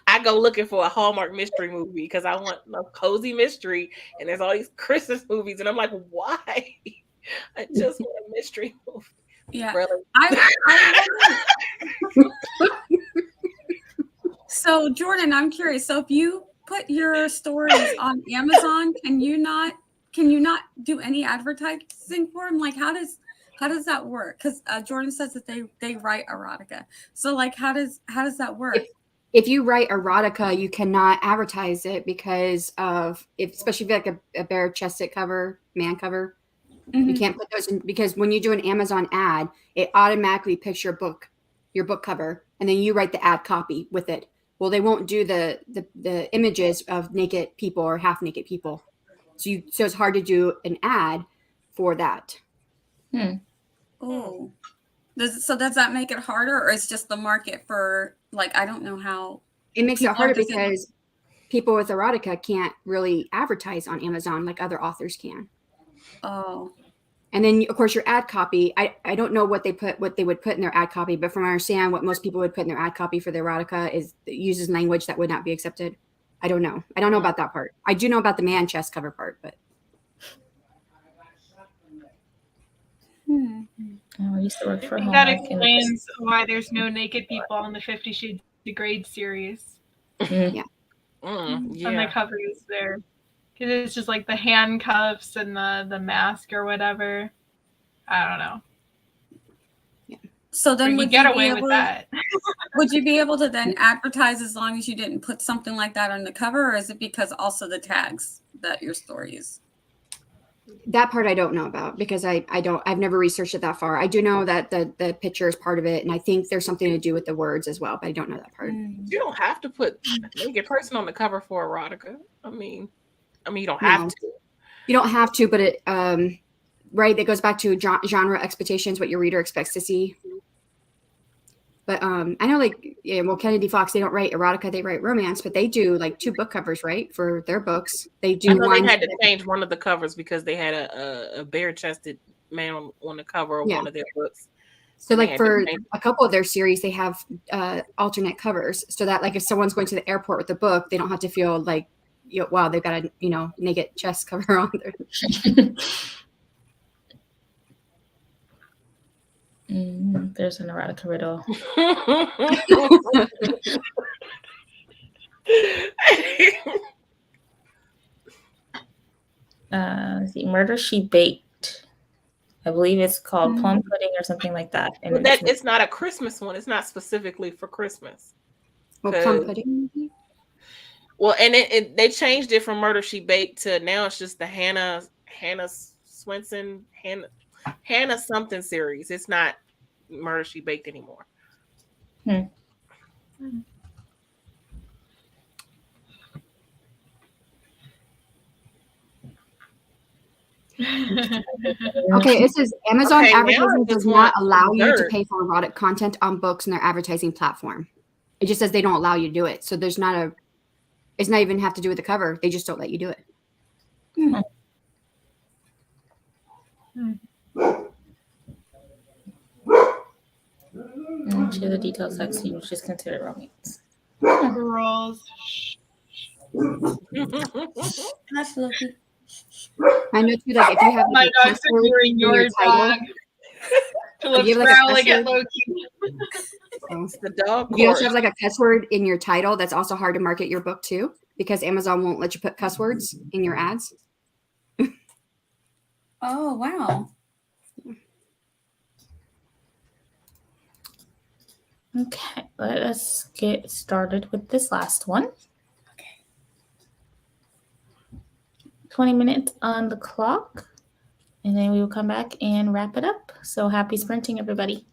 I go looking for a Hallmark mystery movie because I want a cozy mystery, and there's all these Christmas movies, and I'm like, why? I just want a mystery movie. Yeah. Really? So Jordan, I'm curious. So if you put your stories on Amazon, can you not do any advertising for them? Like, how does that work? Because Jordan says that they write erotica. So like, how does that work? If you write erotica, you cannot advertise it because of especially if you like a bare chested cover, man cover. Mm-hmm. You can't put those in because when you do an Amazon ad, it automatically picks your book cover, and then you write the ad copy with it. Well, they won't do the images of naked people or half naked people. So it's hard to do an ad for that. Oh. Does that make it harder, or it's just the market for, like, I don't know how it makes it harder because people with erotica can't really advertise on Amazon like other authors can. Oh. And then of course your ad copy, I don't know what they would put in their ad copy, but from what I understand, what most people would put in their ad copy for their erotica uses language that would not be accepted. I don't know about that part. I do know about the man chest cover part, but I used to work for Hallmark. That explains why there's no naked people on the 50 Shades of Grey series. Yeah. On the covers there. Because it's just like the handcuffs and the mask or whatever. I don't know. Yeah. So then would you get away with that? Would you be able to then advertise as long as you didn't put something like that on the cover, or is it because also the tags that your story is? That part I don't know about because I've never researched it that far. I do know that the picture is part of it, and I think there's something to do with the words as well, but I don't know that part. You don't have to put a naked person on the cover for erotica. I mean you don't have to. You don't have to, but it right, that goes back to genre expectations, what your reader expects to see. But I know, like, Kennedy Fox, they don't write erotica, they write romance, but they do like 2 book covers, right, for their books. They do. I know they had to change one of the covers because they had a bare-chested man on the cover of one of their books. So like for a couple of their series, they have alternate covers so that like if someone's going to the airport with the book, they don't have to feel like, wow, they've got a naked chest cover on there. There's an erotica riddle. Murder She Baked. I believe it's called plum pudding or something like that. And it's not a Christmas one. It's not specifically for Christmas. Well, plum pudding. Well, and they changed it from Murder She Baked to now it's just the Hannah Swenson Hannah something series. It's not Murder She Baked anymore. Okay, it says Amazon advertising does not allow you to pay for erotic content on books in their advertising platform. It just says they don't allow you to do it. So it's not even have to do with the cover. They just don't let you do it. To the details section, which is considered romance. Girls. That's lovely. I know too, like if you have my dog's ignoring your dog. Philip's growling at Loki. The dog. You also have like a cuss word in your title. That's also hard to market your book too, because Amazon won't let you put cuss words in your ads. Oh wow. Okay, let us get started with this last one. Okay. 20 minutes on the clock, and then we will come back and wrap it up. So happy sprinting, everybody.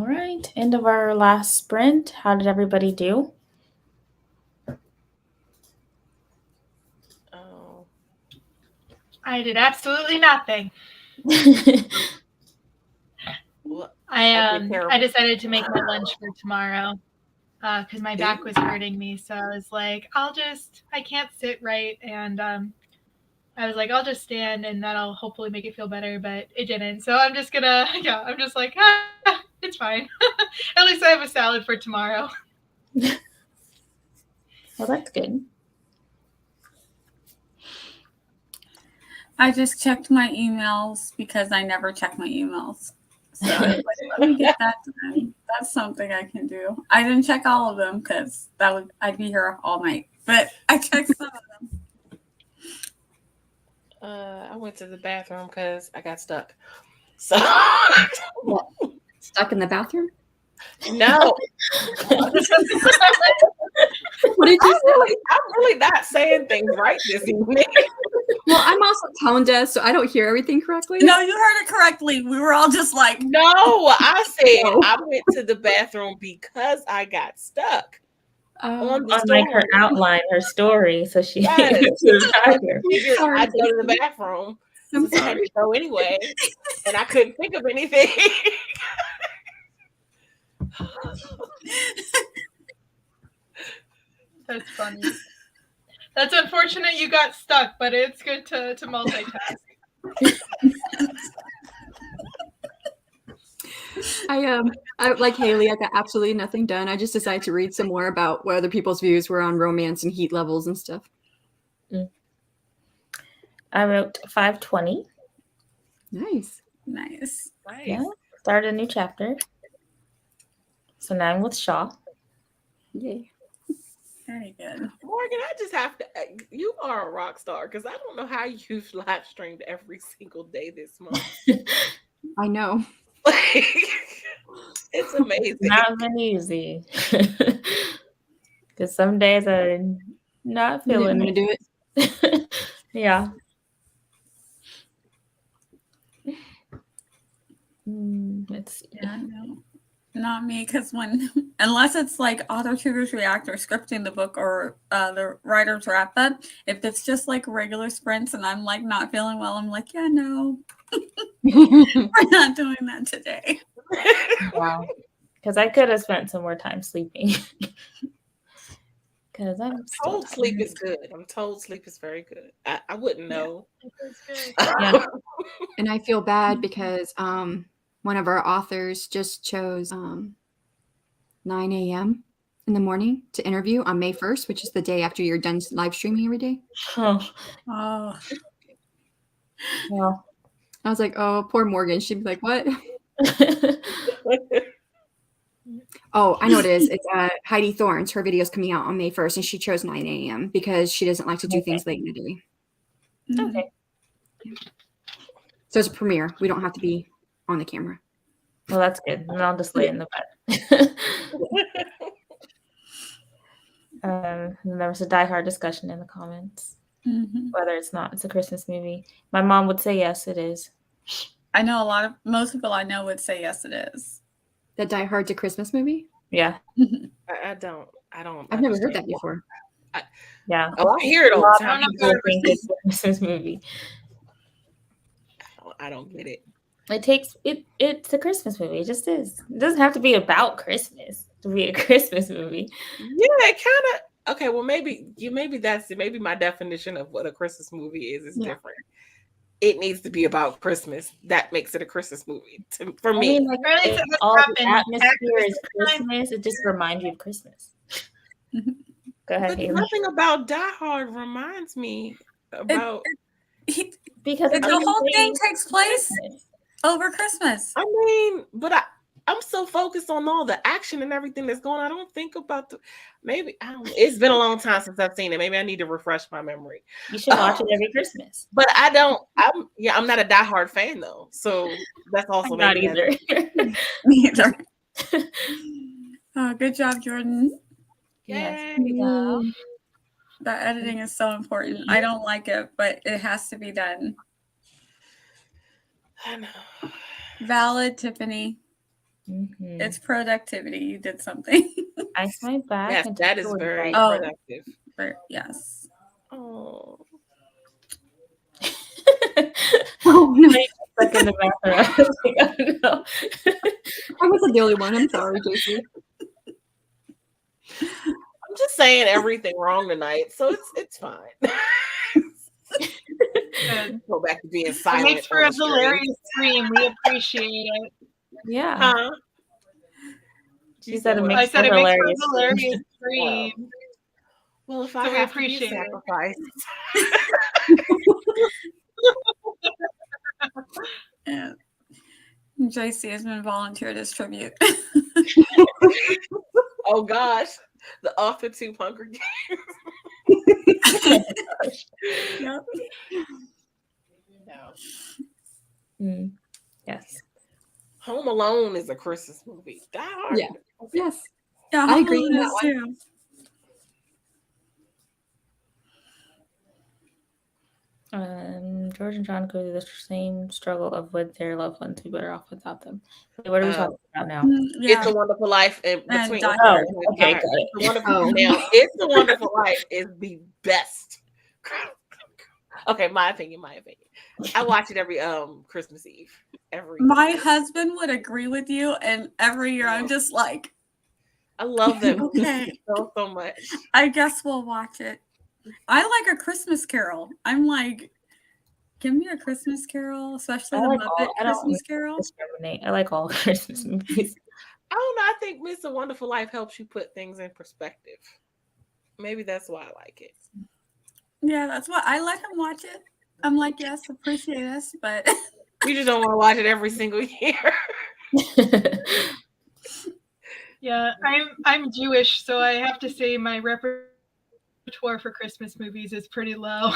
All right. End of our last sprint. How did everybody do? Oh, I did absolutely nothing. well, I did terrible. decided to make my lunch for tomorrow because my back was hurting me. So I was like, I can't sit right, and I was like, I'll just stand, and that'll hopefully make it feel better. But it didn't. So I'm just gonna, I'm just like, it's fine. At least I have a salad for tomorrow. Well, that's good. I just checked my emails because I never check my emails. So I was like, let me get that done. That's something I can do. I didn't check all of them because I'd be here all night. But I checked some of them. I went to the bathroom because I got stuck. So What? Stuck in the bathroom? no. What did you say? I'm really not saying things right this evening. Well, I'm also tone deaf, so I don't hear everything correctly. No, you heard it correctly. We were all just like, No, I said No. I went to the bathroom because I got stuck on the Unlike her story. outline, her story, so she Yes. Figured Sorry, I'd go to the bathroom I'm since I had to go anyway, and I couldn't think of anything. That's funny. That's unfortunate you got stuck, but it's good to multitask. I like Haley. I got absolutely nothing done. I just decided to read some more about what other people's views were on romance and heat levels and stuff. I wrote 520. Nice. nice. Yeah. Started a new chapter. So now I'm with Shaw. Yay. Very good. Morgan, I just have to. You are a rock star because I don't know how you've live streamed every single day this month. I know. It's amazing. Not been easy. Because some days I'm not I'm feeling gonna do it. it. Yeah. Let's see. Yeah, no, not me. Because unless it's like author tutors react or scripting the book or the writers wrap up, if it's just like regular sprints and I'm like not feeling well, I'm like, yeah, no, we're not doing that today. Wow. Because I could have spent some more time sleeping. Because I'm told sleep is good. I'm told sleep is very good. I wouldn't know. Yeah. And I feel bad because one of our authors just chose 9 a.m. in the morning to interview on May 1st, which is the day after you're done live streaming every day. Oh. Oh, Well. I was like, oh, poor Morgan. She'd be like, what? Oh, I know what it is. It's Heidi Thorns. Her video's coming out on May 1st, and she chose 9 a.m. because she doesn't like to do things late in the day. Okay. So it's a premiere. We don't have to be on the camera. Well, that's good. And I'll just lay in the bed. And there was a Die Hard discussion in the comments. Whether it's a Christmas movie. My mom would say yes, it is. I know most people I know would say yes, it is. That Die Hard's a Christmas movie? Yeah. I don't. I've never heard that before. Yeah. Oh, I hear it all the time. People think it's a Christmas movie. I don't get it. It's a Christmas movie. It just is. It doesn't have to be about Christmas to be a Christmas movie. Yeah, it kind of. Okay, well, maybe that's it. Maybe my definition of what a Christmas movie is different. It needs to be about Christmas. That makes it a Christmas movie for me. I mean, if all the atmosphere is Christmas, it just reminds you of Christmas. Go ahead, But Haley. nothing about Die Hard reminds me about because the whole thing takes place over Christmas. I mean, but I'm so focused on all the action and everything that's going on. I don't think about it's been a long time since I've seen it. Maybe I need to refresh my memory. You should watch it every Christmas. But I'm not a Die Hard fan though. So that's also I'm not either. Me either. Oh, good job, Jordan. Yes. That editing is so important. I don't like it, but it has to be done. I know. Valid, Tiffany. Mm-hmm. It's productivity. You did something. Ice my back. Yes, and that is towards very right. Oh. productive. Yes. Oh. Oh, no. Stuck in the bathroom. I was like, oh, no. I wasn't the only one. I'm sorry, JC. I'm just saying everything wrong tonight, so it's fine. Good. Go back to being It silent. makes for on a the stream. hilarious stream. We appreciate it. Yeah. Huh? She said it what? makes I said for it makes for a hilarious. hilarious stream. Well, if So I we have to be a appreciate it. sacrifice, Yeah. JC has been volunteered as tribute. oh gosh, the author to Hunger Games. Yep. No. Mm. Yes. Home Alone is a Christmas movie. Die Hard. Yeah. Yes. Yeah, I agree Home with Alone that is one. too. George and John go through the same struggle of with their loved ones who better off without them. Okay, what are we talking about now? Yeah. It's a Wonderful Life in And between. Die Hard. Die Okay, Hard. got it. It's a Wonderful, Oh. Now, It's a Wonderful Life is the best. Okay, my opinion. I watch it every Christmas Eve. My husband would agree with you, and every year I'm just like, I love that movie okay, so much. I guess we'll watch it. I like A Christmas Carol. I'm like, give me A Christmas Carol, especially the Muppet Christmas Carol. Discriminate. I like all Christmas movies. I don't know. I think It's a Wonderful Life helps you put things in perspective. Maybe that's why I like it. Yeah, that's why I let him watch it. I'm like, yes, appreciate us, but We just don't want to watch it every single year. Yeah, I'm Jewish, so I have to say my repertoire for Christmas movies is pretty low.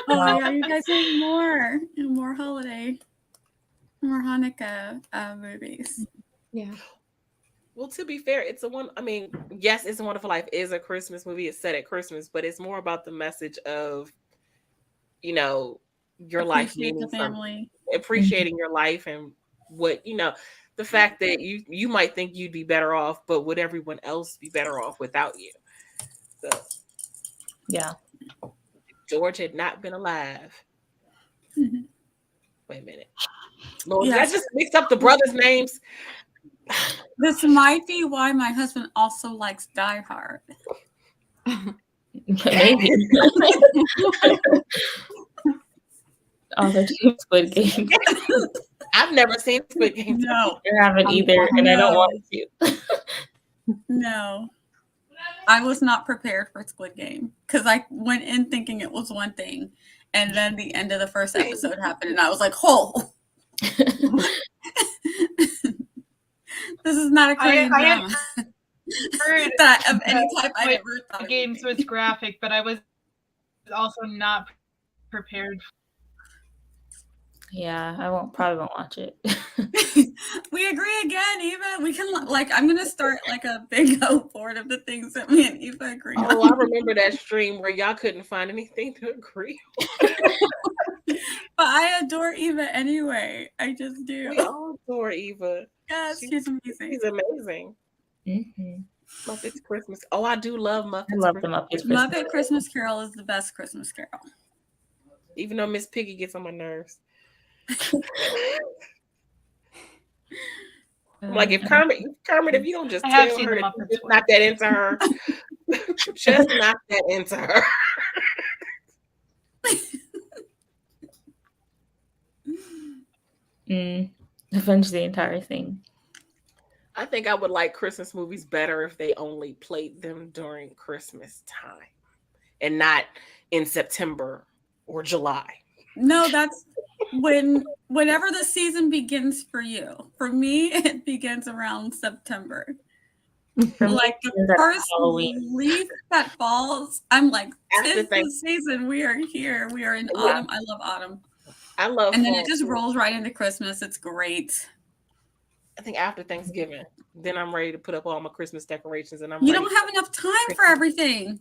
oh yeah, you guys need more holiday, more Hanukkah movies. Yeah. Well, to be fair, yes, It's a Wonderful Life is a Christmas movie. It's set at Christmas, but it's more about the message of, your life Appreciate meaning the family. appreciating your life and what, the fact that you might think you'd be better off, but would everyone else be better off without you? So, Yeah. George had not been alive. Mhm. Wait a minute. Lord, Yes. did I just mix up the brothers' names? This might be why my husband also likes Die Hard. Maybe. The Squid Game. I've never seen Squid Game. No, I haven't either, and I don't No. want to. no. I was not prepared for Squid Game because I went in thinking it was one thing, and then the end of the first episode happened, and I was like, "Oh, this is not a Korean I had drama." heard That of any type I Squid ever thought. it would Games be. was graphic, but I was also not prepared. Yeah, probably won't watch it. We agree again, Eva. We can I'm gonna start like a big board of the things that me and Eva agree on. Oh, I remember that stream where y'all couldn't find anything to agree on. But I adore Eva anyway. I just do. We all adore Eva. Yes, she's amazing. She's amazing. Mm-hmm. Muppets Christmas. Oh, I do love Muppets. I love the Muppets. Muppet Christmas Carol is the best Christmas Carol. Even though Miss Piggy gets on my nerves. I'm like, if Kermit, if you don't just I have tell seen her the that Muppets you're just not that into her, just not that into her. Avenge the entire thing. I think I would like Christmas movies better if they only played them during Christmas time and not in September or July. No, that's whenever the season begins for you. For me, it begins around September. For me, Like the that's first Halloween. leaf that falls, I'm like, After "Tis the season. We are here. We are in Yeah. autumn. I love autumn." I love And then fall it just too. rolls right into Christmas. It's great. I think after Thanksgiving, then I'm ready to put up all my Christmas decorations, and I'm You ready. don't have enough time for everything.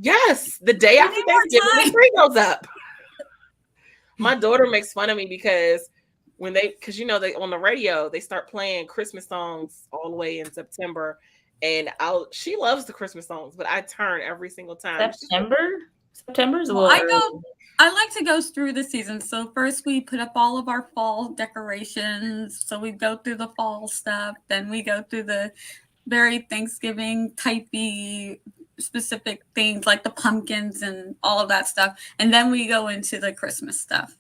Yes, the day You after need more Thanksgiving, the time. tree goes up. My daughter makes fun of me because when they, because they on the radio they start playing Christmas songs all the way in September, and she loves the Christmas songs, but I turn every single time. September's a Well, little early. I like to go through the season. So first we put up all of our fall decorations. So we go through the fall stuff. Then we go through the very Thanksgiving typey specific things like the pumpkins and all of that stuff. And then we go into the Christmas stuff.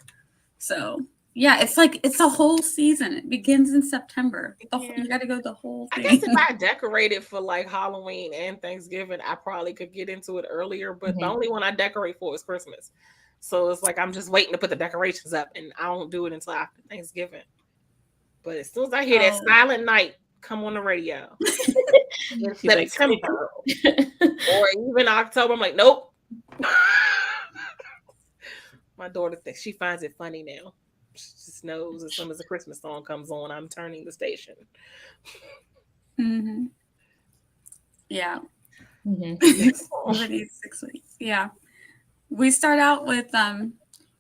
So yeah, it's a whole season. It begins in September. You got to go the whole thing. I guess if I decorated for like Halloween and Thanksgiving, I probably could get into it earlier. But the only one I decorate for is Christmas. So it's like I'm just waiting to put the decorations up, and I don't do it until after Thanksgiving. But as soon as I hear that Silent Night come on the radio in September or even October, I'm like, nope. My daughter thinks she finds it funny now. She just knows as soon as a Christmas song comes on, I'm turning the station. Mm-hmm. Yeah. Mm-hmm. 6 weeks. Yeah. We start out with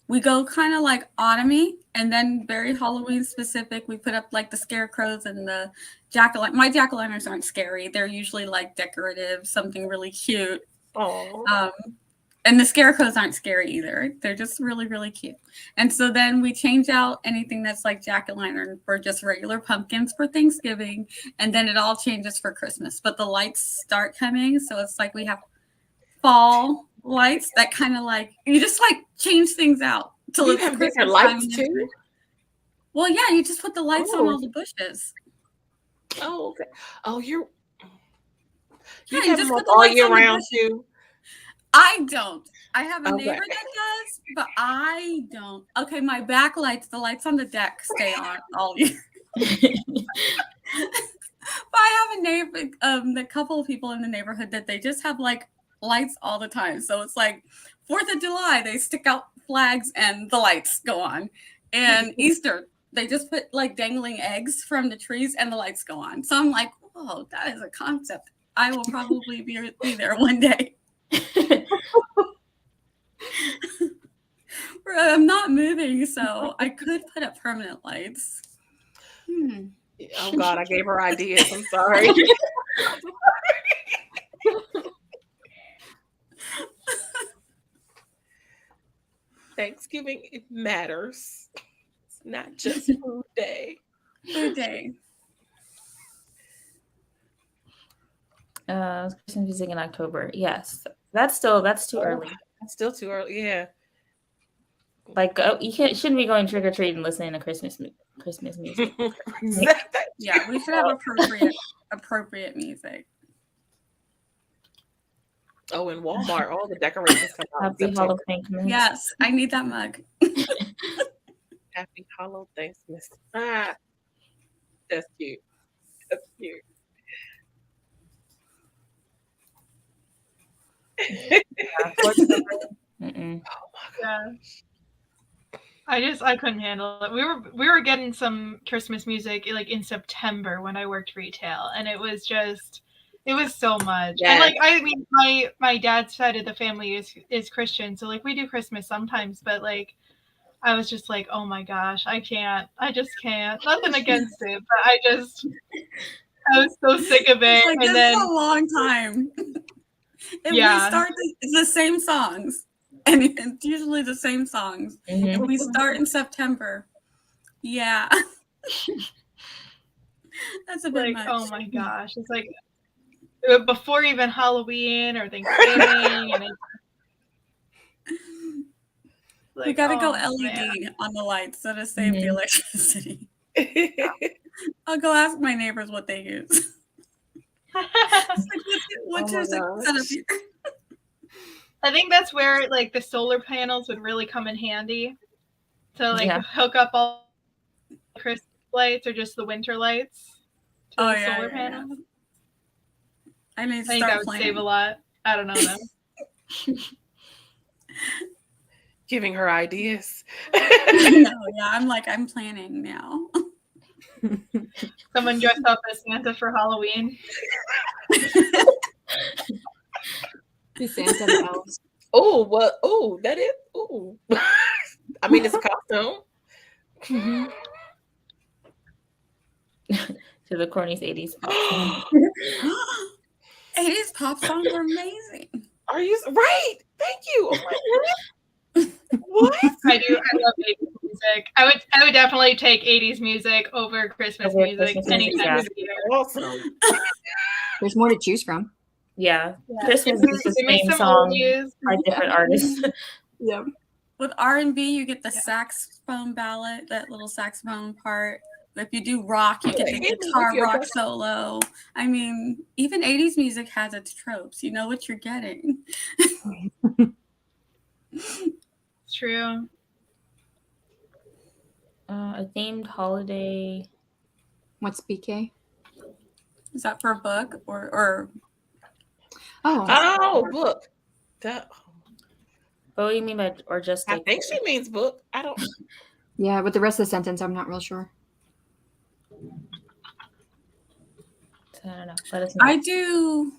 we go kind of like autumny and then very Halloween specific. We put up like the scarecrows and the jack-o'-lantern. My jack-o'-lanterns aren't scary. They're usually like decorative, something really cute. Oh. And the scarecrows aren't scary either. They're just really, really cute. And so then we change out anything that's like jack-o'-lantern for just regular pumpkins for Thanksgiving. And then it all changes for Christmas. But the lights start coming. So it's like we have fall lights that kind of like, you just like change things out. Till you have different lights too? Well, yeah, you just put the lights on all the bushes. Oh, okay. Oh, you have them up all year round too? I don't. I have a neighbor that does, but I don't. Okay, my backlights, the lights on the deck stay on all year. But I have a neighbor, a couple of people in the neighborhood that they just have like lights all the time. So it's like 4th of July, they stick out flags and the lights go on. And Easter, they just put like dangling eggs from the trees and the lights go on. So I'm like, whoa, that is a concept. I will probably be there one day. I'm not moving, so I could put up permanent lights. Oh God, I gave her ideas. I'm sorry. Thanksgiving, it matters. It's not just food day. Food day. Christmas music in October. Yes, that's too early. That's still too early. Yeah. Like shouldn't be going trick or treat and listening to Christmas music. Yeah, we should have appropriate music. Oh, in Walmart, all the decorations come out. Happy Hollow Thanksmas. Yes, I need that mug. Happy Hollow Thanksmas. Ah, that's cute. That's cute. Oh my gosh. I couldn't handle it. We were getting some Christmas music like in September when I worked retail, and it was so much. Yes. And like I mean my dad's side of the family is Christian, so like we do Christmas sometimes, but like I was just like, oh my gosh, I just can't. Nothing against it, but I was so sick of it. Like, and then a long time. We start the same songs. And it's usually the same songs. Mm-hmm. And we start in September. Yeah. That's a bit much. Oh my gosh. It's like before even Halloween or Thanksgiving. And like, we got to go LED on the lights so to save the electricity. I'll go ask my neighbors what they use. What's your setup here? I think that's where like the solar panels would really come in handy to like hook up all the Christmas lights or just the winter lights to the solar panels. I think that would save a lot. I don't know though. Giving her ideas. I'm planning now. Someone dressed up as Santa for Halloween. Santa and elves. Oh, well, that is. Oh, I mean, it's a costume. Mm-hmm. to the corny's 80s pop song. 80s pop songs are amazing. Are you right? Thank you. Oh my goodness. What? I do. I love 80s music. I would definitely take 80s music over Christmas Over music Christmas music, anytime yeah. of the year. Awesome. There's more to choose from. Yeah. Yeah. Christmas Give me- is the give me same some song oldies. by different artists. Yeah. With R&B, you get the saxophone ballad, that little saxophone part. If you do rock, you get the guitar rock solo. I mean, even 80s music has its tropes. You know what you're getting. It's true. A themed holiday. What's BK? Is that for a book or Oh, book. That, What do you mean by or just I like think she means book. I don't. Yeah, with the rest of the sentence, I'm not real sure. I don't know. Let us know. I do,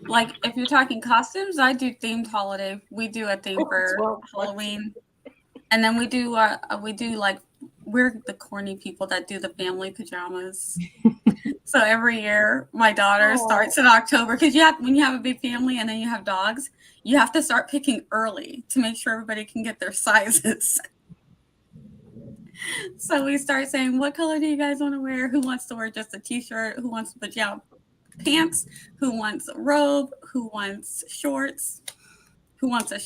like, if you're talking costumes, I do themed holiday. We do a theme for Halloween, and then we do like, we're the corny people that do the family pajamas. So every year, my daughter starts in October because when you have a big family and then you have dogs, you have to start picking early to make sure everybody can get their sizes. So we start saying, what color do you guys want to wear? Who wants to wear just a t-shirt? Who wants pajama pants? Who wants a robe? Who wants shorts? Who wants a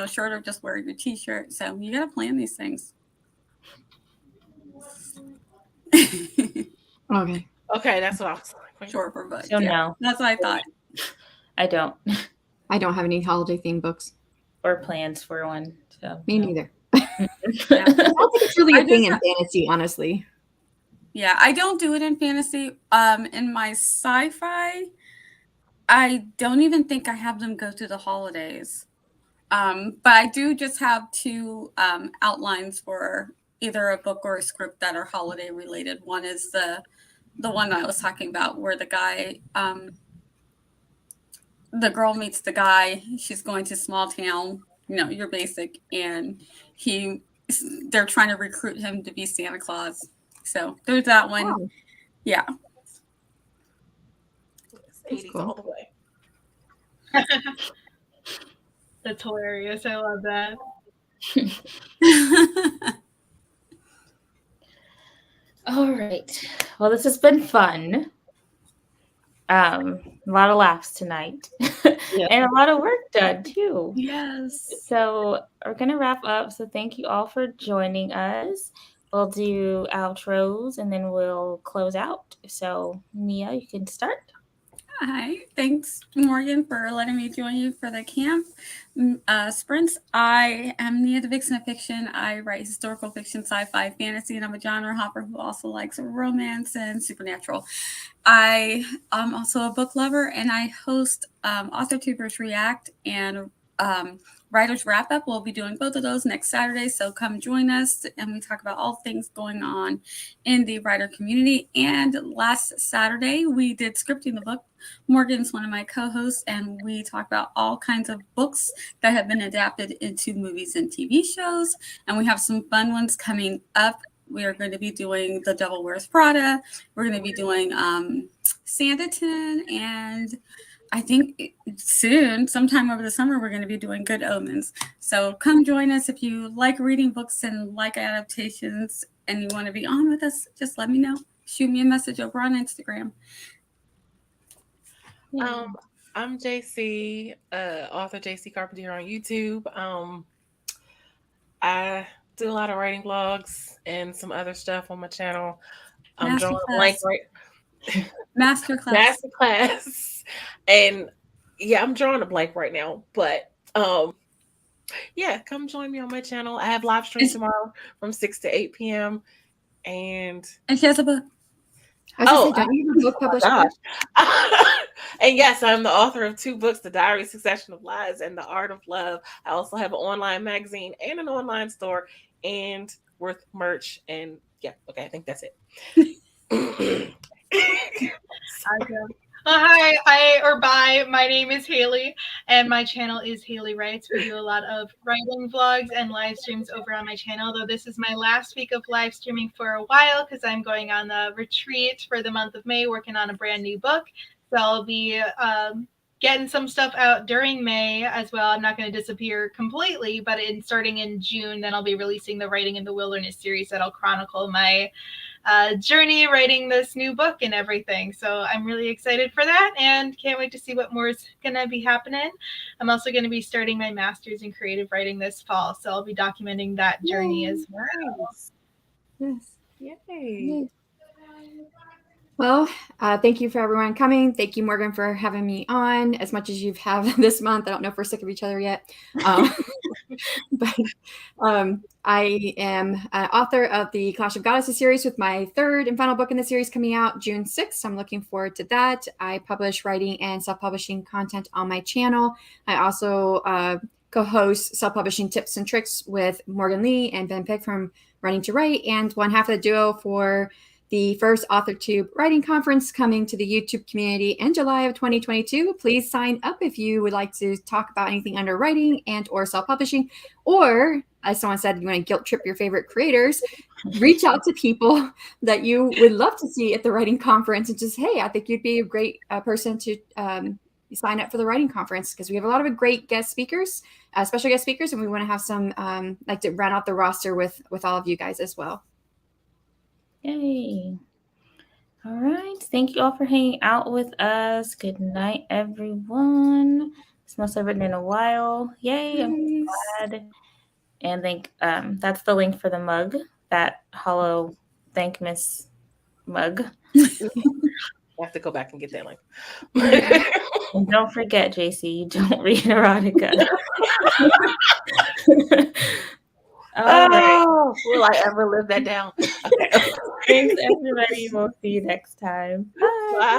shirt or just wear your t-shirt? So you got to plan these things. Okay. Okay, that's what I was like. Short for book. So no. That's what I thought. I don't. I don't have any holiday themed books. Or plans for one. So Me no. neither. Yeah. I don't think it's really I a thing just- in fantasy, honestly. Yeah, I don't do it in fantasy. In my sci-fi, I don't even think I have them go through the holidays. But I do just have two outlines for either a book or a script that are holiday related. One is the one I was talking about where the guy, the girl meets the guy. She's going to small town, your basic, and they're trying to recruit him to be Santa Claus. So there's that one. Wow. Yeah. It's 80s all the way. That's hilarious. I love that. All right. Well, this has been fun. A lot of laughs tonight. And a lot of work done too. Yes. So we're gonna wrap up. So thank you all for joining us. We'll do outros and then we'll close out. So Mia, you can start. Hi, thanks Morgan for letting me join you for the camp sprints. I am Nia the Vixen of Fiction. I write historical fiction, sci-fi, fantasy, and I'm a genre hopper who also likes romance and supernatural. I am also a book lover, and I host AuthorTubers React and Writers Wrap Up. We'll be doing both of those next Saturday, so come join us, and we talk about all things going on in the writer community. And last Saturday, we did Scripting the Book. Morgan's one of my co-hosts, and we talk about all kinds of books that have been adapted into movies and TV shows, and we have some fun ones coming up. We are going to be doing The Devil Wears Prada. We're going to be doing Sanditon, and I think soon, sometime over the summer, we're going to be doing Good Omens. So come join us if you like reading books and like adaptations and you want to be on with us. Just let me know. Shoot me a message over on Instagram. I'm JC, author JC Carpenter here on YouTube. I do a lot of writing blogs and some other stuff on my channel. I'm drawing a blank Masterclass. And yeah, I'm drawing a blank right now. But yeah, come join me on my channel. I have live streams tomorrow from 6 to 8 p.m. And she has a book. Don't you have a book published? And yes, I'm the author of 2 books, The Diary Succession of Lies and The Art of Love. I also have an online magazine and an online store and Worth merch. And yeah, okay, I think that's it. Awesome. Bye. My name is Haley, and my channel is Haley Writes. We do a lot of writing vlogs and live streams over on my channel, though this is my last week of live streaming for a while because I'm going on a retreat for the month of May, working on a brand new book. So I'll be getting some stuff out during May as well. I'm not going to disappear completely, but starting in June, then I'll be releasing the Writing in the Wilderness series that'll chronicle my journey writing this new book and everything. So I'm really excited for that and can't wait to see what more is going to be happening. I'm also going to be starting my master's in creative writing this fall, so I'll be documenting that journey as well. Yes. Yay. Well, thank you for everyone coming. Thank you, Morgan, for having me on as much as you've had this month. I don't know if we're sick of each other yet. But I am author of the Clash of Goddesses series with my third and final book in the series coming out June 6th. I'm looking forward to that. I publish writing and self-publishing content on my channel. I also co-host self-publishing tips and tricks with Morgan Lee and Ben Pick from Running to Write, and one half of the duo for the first AuthorTube writing conference coming to the YouTube community in July of 2022. Please sign up if you would like to talk about anything under writing and or self-publishing, or as someone said, you want to guilt trip your favorite creators, reach out to people that you would love to see at the writing conference and just, hey, I think you'd be a great person to sign up for the writing conference, because we have a lot of great guest speakers, special guest speakers, and we want to have some, like to round out the roster with all of you guys as well. Yay. All right. Thank you all for hanging out with us. Good night, everyone. It's most I've written in a while. Yay. I'm glad. And that's the link for the mug, that hollow Thank Miss mug. I have to go back and get that link. And don't forget, JC, you don't read erotica. Oh, will I ever live that down? Okay. Thanks, everybody. We'll see you next time. Bye. Bye.